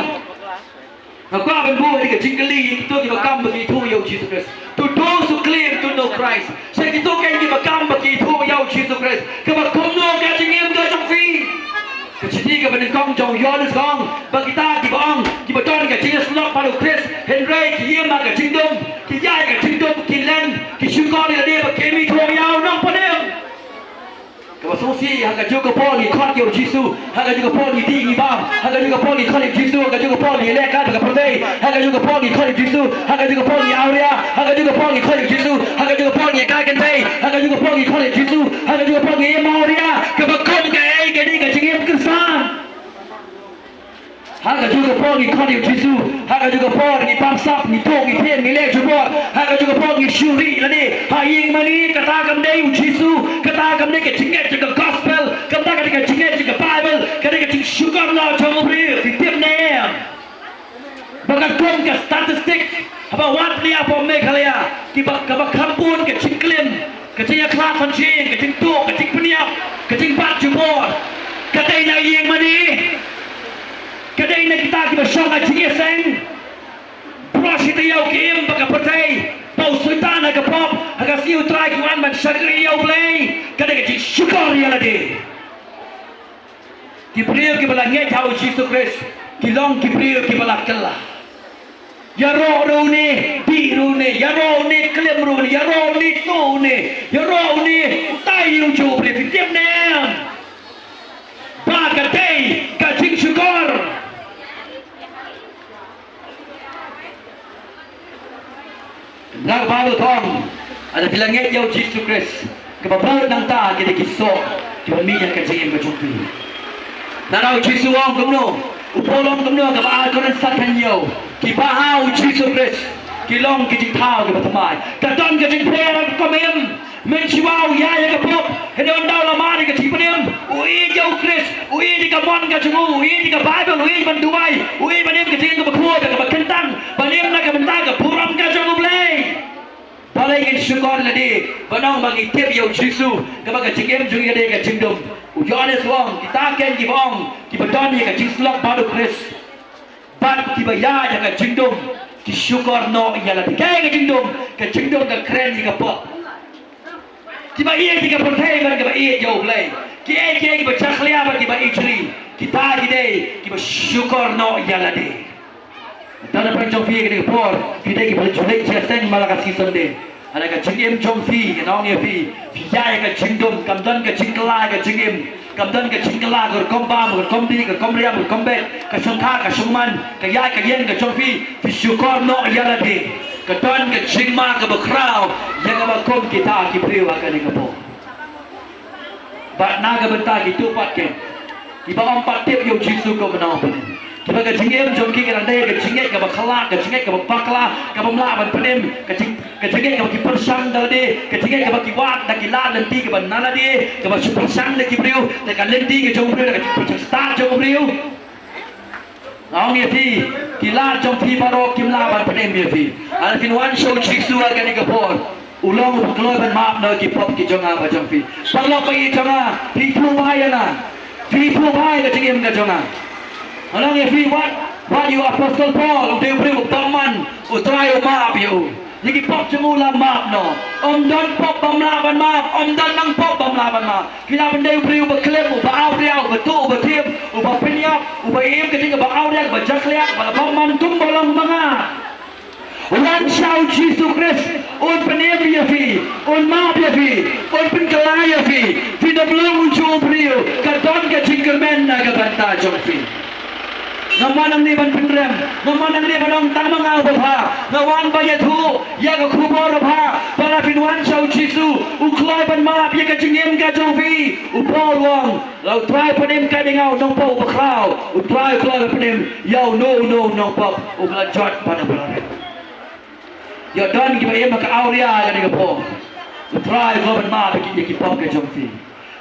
aku akan buat di jingkali itu di makam begitu ya Jesus Christ to those who claim to know Christ saya gitu kan di makam begitu ya Jesus Christ ke makom no ka jingem ka jong fi kecili ke baling kong jong Yohanes kong bagi kita di bang di beton ka Jesus lok palu Christ Henry ki yem ka jingdom ki yai ka jingdom ki len ki syukor dia dia kemi to ya nong padem Kawasusi hanga juga poli kot yo Jisu hanga juga poli di bam hanga juga poli kot Jisu hanga juga poli lekat hanga prodei hanga juga poli kot Jisu hanga juga poli aurea hanga juga poli kot Jisu hanga juga poli kagen bay hanga juga poli kot Jisu hanga juga poli emoria kebakom ke ai ke di ke jingem kesan hanga juga poli kot Jisu hanga juga poli ni pamsap ni tok ni pen ni lek jubor hanga juga poli syuri lani haing mani kata kam dei Jisu kata kam dei ke jingem ke gospel kata ke jingem ke Bible kata ke sugar law jong bri tip nem bagat kom ke statistik apa wat lia apa mekalia ki bak kampun ke cingklem ke cia kla fan jing ke cing tok ke cing peniap ke cing bat jubor kata ina yeng mani kata ina kita ki basong ka jing seng prosita yau kim baka pertai pau sultan aga pop aga siu trai ki wan man syakri yau play kada ke syukur ya lade ki priyo ki bala ngai thau Jesus Christ ki long ki priyo ki bala kala ya ro ne bi ne ya ro ne klem ne ya ro ne to ne ya ro ne tai yu chu pri tiep ne day kajing syukur. Nak baru tong ada bilangnya jauh Yesus Kristus kebabaran nang ta kita kisok cuma minyak kajing berjumpa. Narau Yesus wong kumno upolong kumno kebaal koran satkan yo kibahau Yesus Kristus kilong kajing tau kebatamai kadon kajing prayer komem mensiwau ya ya kapop hedon daw lamani ka tipanem ui jauh Kristus ui di kamon ka jumu ui di ka Bible ui banduai ui banem ka tingin ka bakhuwa ka bakentang banem na ka bentang ka puram ka jumu blay balai kan syukur ladi banang bagi tiap yau Yesus kebaga cingem jungi ade ka cingdom ujones wong kita ken ki bong ki badon ka jingslok badu Kristus bad ki baya ya ka cingdom ki syukur no ya ladi ka cingdom ka keren ka pop Kiba iya tiga pertai kan kiba iya jauh lagi. Kiba caklia bar kiba icri. Kita gede kiba syukur no yalade. Tanda pencong fi gede por. Kita kiba julek jasen malaka season de. Ada ka jingem jong fi nong ye fi. Fiyai ka jingdom kamdan ka jingkela ka jingem. Kamdan ka jingkela ka kombam ka komdi ka komriam ka kombet ka songka ka songman ka yai ka yen ka jong fi. Fi syukur no yalade. Keton ke jingma ke bekrau yang abakom kita ki priu akan ni kepo. Bat naga bentar ki tupat ke. Ki ba empat tip yo Yesus ko menau pen. Ki ba ke jingem jom ki kan dai ke jinget ke bakala ke jinget ke bakla ke bamla ban penem ke jinget ke ki persang dal de ke jinget ke ki wat da ki la lenti ke ban nala de ke ba persang de ki priu de kan lenti ke jom priu ke persang start jom priu. Naong ye fi kilat jom fi baro kimla ban penem ye fi al fin wan show Yesus akan ni kapor ulong kloi ban maap no ki pop ki jonga ba jom fi palo pa i jonga fi pu bhai na fi pu bhai ka tingem ka jonga along ye fi what you apostle Paul de priu taman utrai maap you Jadi pop semula maaf no. Om don pop bamlaban maaf. Om don nang pop bamlaban maaf. Kila benda beriu berkelem, ubah awriau, betul, betim, ubah penyap, ubah im ketika ubah awriau, ubah jakliak, ubah mantum bolong manga. Wan shout Jesus Christ, un penem ya fi, un maaf ya fi, un penkelai ya fi. Fi da belum ucu beriu, kadon ke jingkermen na ke banta jom fi. Ngawan ang niban pinrem, ngawan ang niban ang tamang awal ha, ngawan bayat hu, ya ka kubor ha, para pinwan sa uchisu, uklay ban maap ya ka jingem ka jovi, upol wang, lau try panim ka dingaw nong po ubakraw, utry uklay panim, yaw no nong pop, uklajot panabalarin. Ya don kiba iya maka awriya ka po, utry uklay ban maap ya ki pop ka jovi.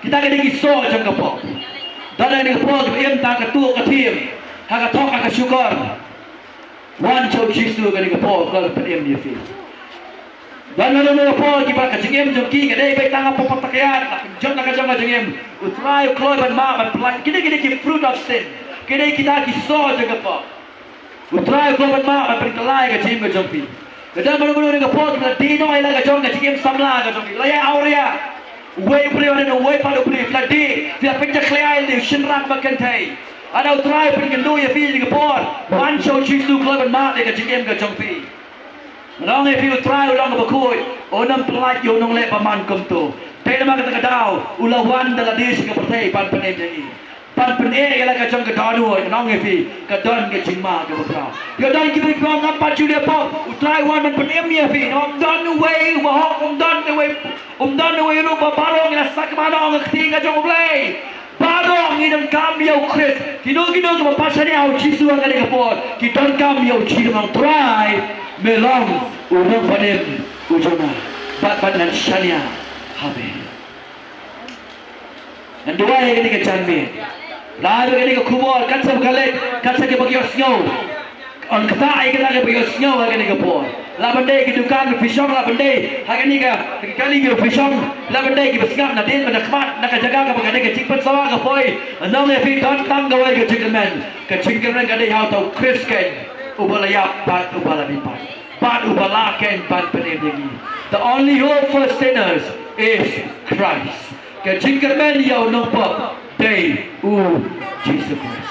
Kita ka dingi so jang ka po, dala ni po kiba iya ta ka tuwa ka tim, Haka tok haka syukur. Wan chow Yesus ka ni kapol kalau penem dia fi. Dan lalu kapol kita kajengem jongki kadai baik tanga popatakian. Jom nak jom kajengem. Utrai kloi ban ma ban pelan. Kita ki fruit of sin. Kita ki so je kapol. Utrai kloi ban ma ban perkelai kajengem ka jongki. Dan lalu ni kapol kita dino ai la kajong kajengem samla ka jongki. Laya auria. Way priwan no way palu pri fladi. Dia pencak klai ni shinrak bakentai. Ada utrai pengendu ya fi di kapor, wan show Yesus klaban mak deka jingem ka jongpi. Nong e fi utrai ulang ka bakoi, onam pelat yo nong le paman kum tu. Te nama kata kadau, ulawan dala dis ka pertai pan penem jangi. Pan pene ela ka jong ka danu, nong e fi ka don ka jingma ka bakra. Yo don ki bi kong ngap ju dia pop, utrai wan man penem ya fi, om don way wa hok om don way ru ba barong ila sak manong ka tinga jong play. Barong idang kami au Chris. Kino ke mapasani au Yesus akan dekapot. Kita kami au Yesus ang try melong urang panem ujona. Bat nan shania habe. Nandua yang ini kecanme. Lalu ini ke kubur katsam kalik katsa ke bagios snow. On kata ai kita ke bagios snow akan dekapot. Labandai ke dukan pisong labandai hakan ni ka kali ke pisong labandai ke besngap na din manakmat nakajaga ka pagade ke cikpat sawa ka poi anong e fi ton tang gawai ke cikman ka dei how to Chris ken ubalaya pat ubalabipat pat ubalaken pat penebegi. The only hope for sinners is Christ. Ke cikman yaw no pop dei Jesus Christ.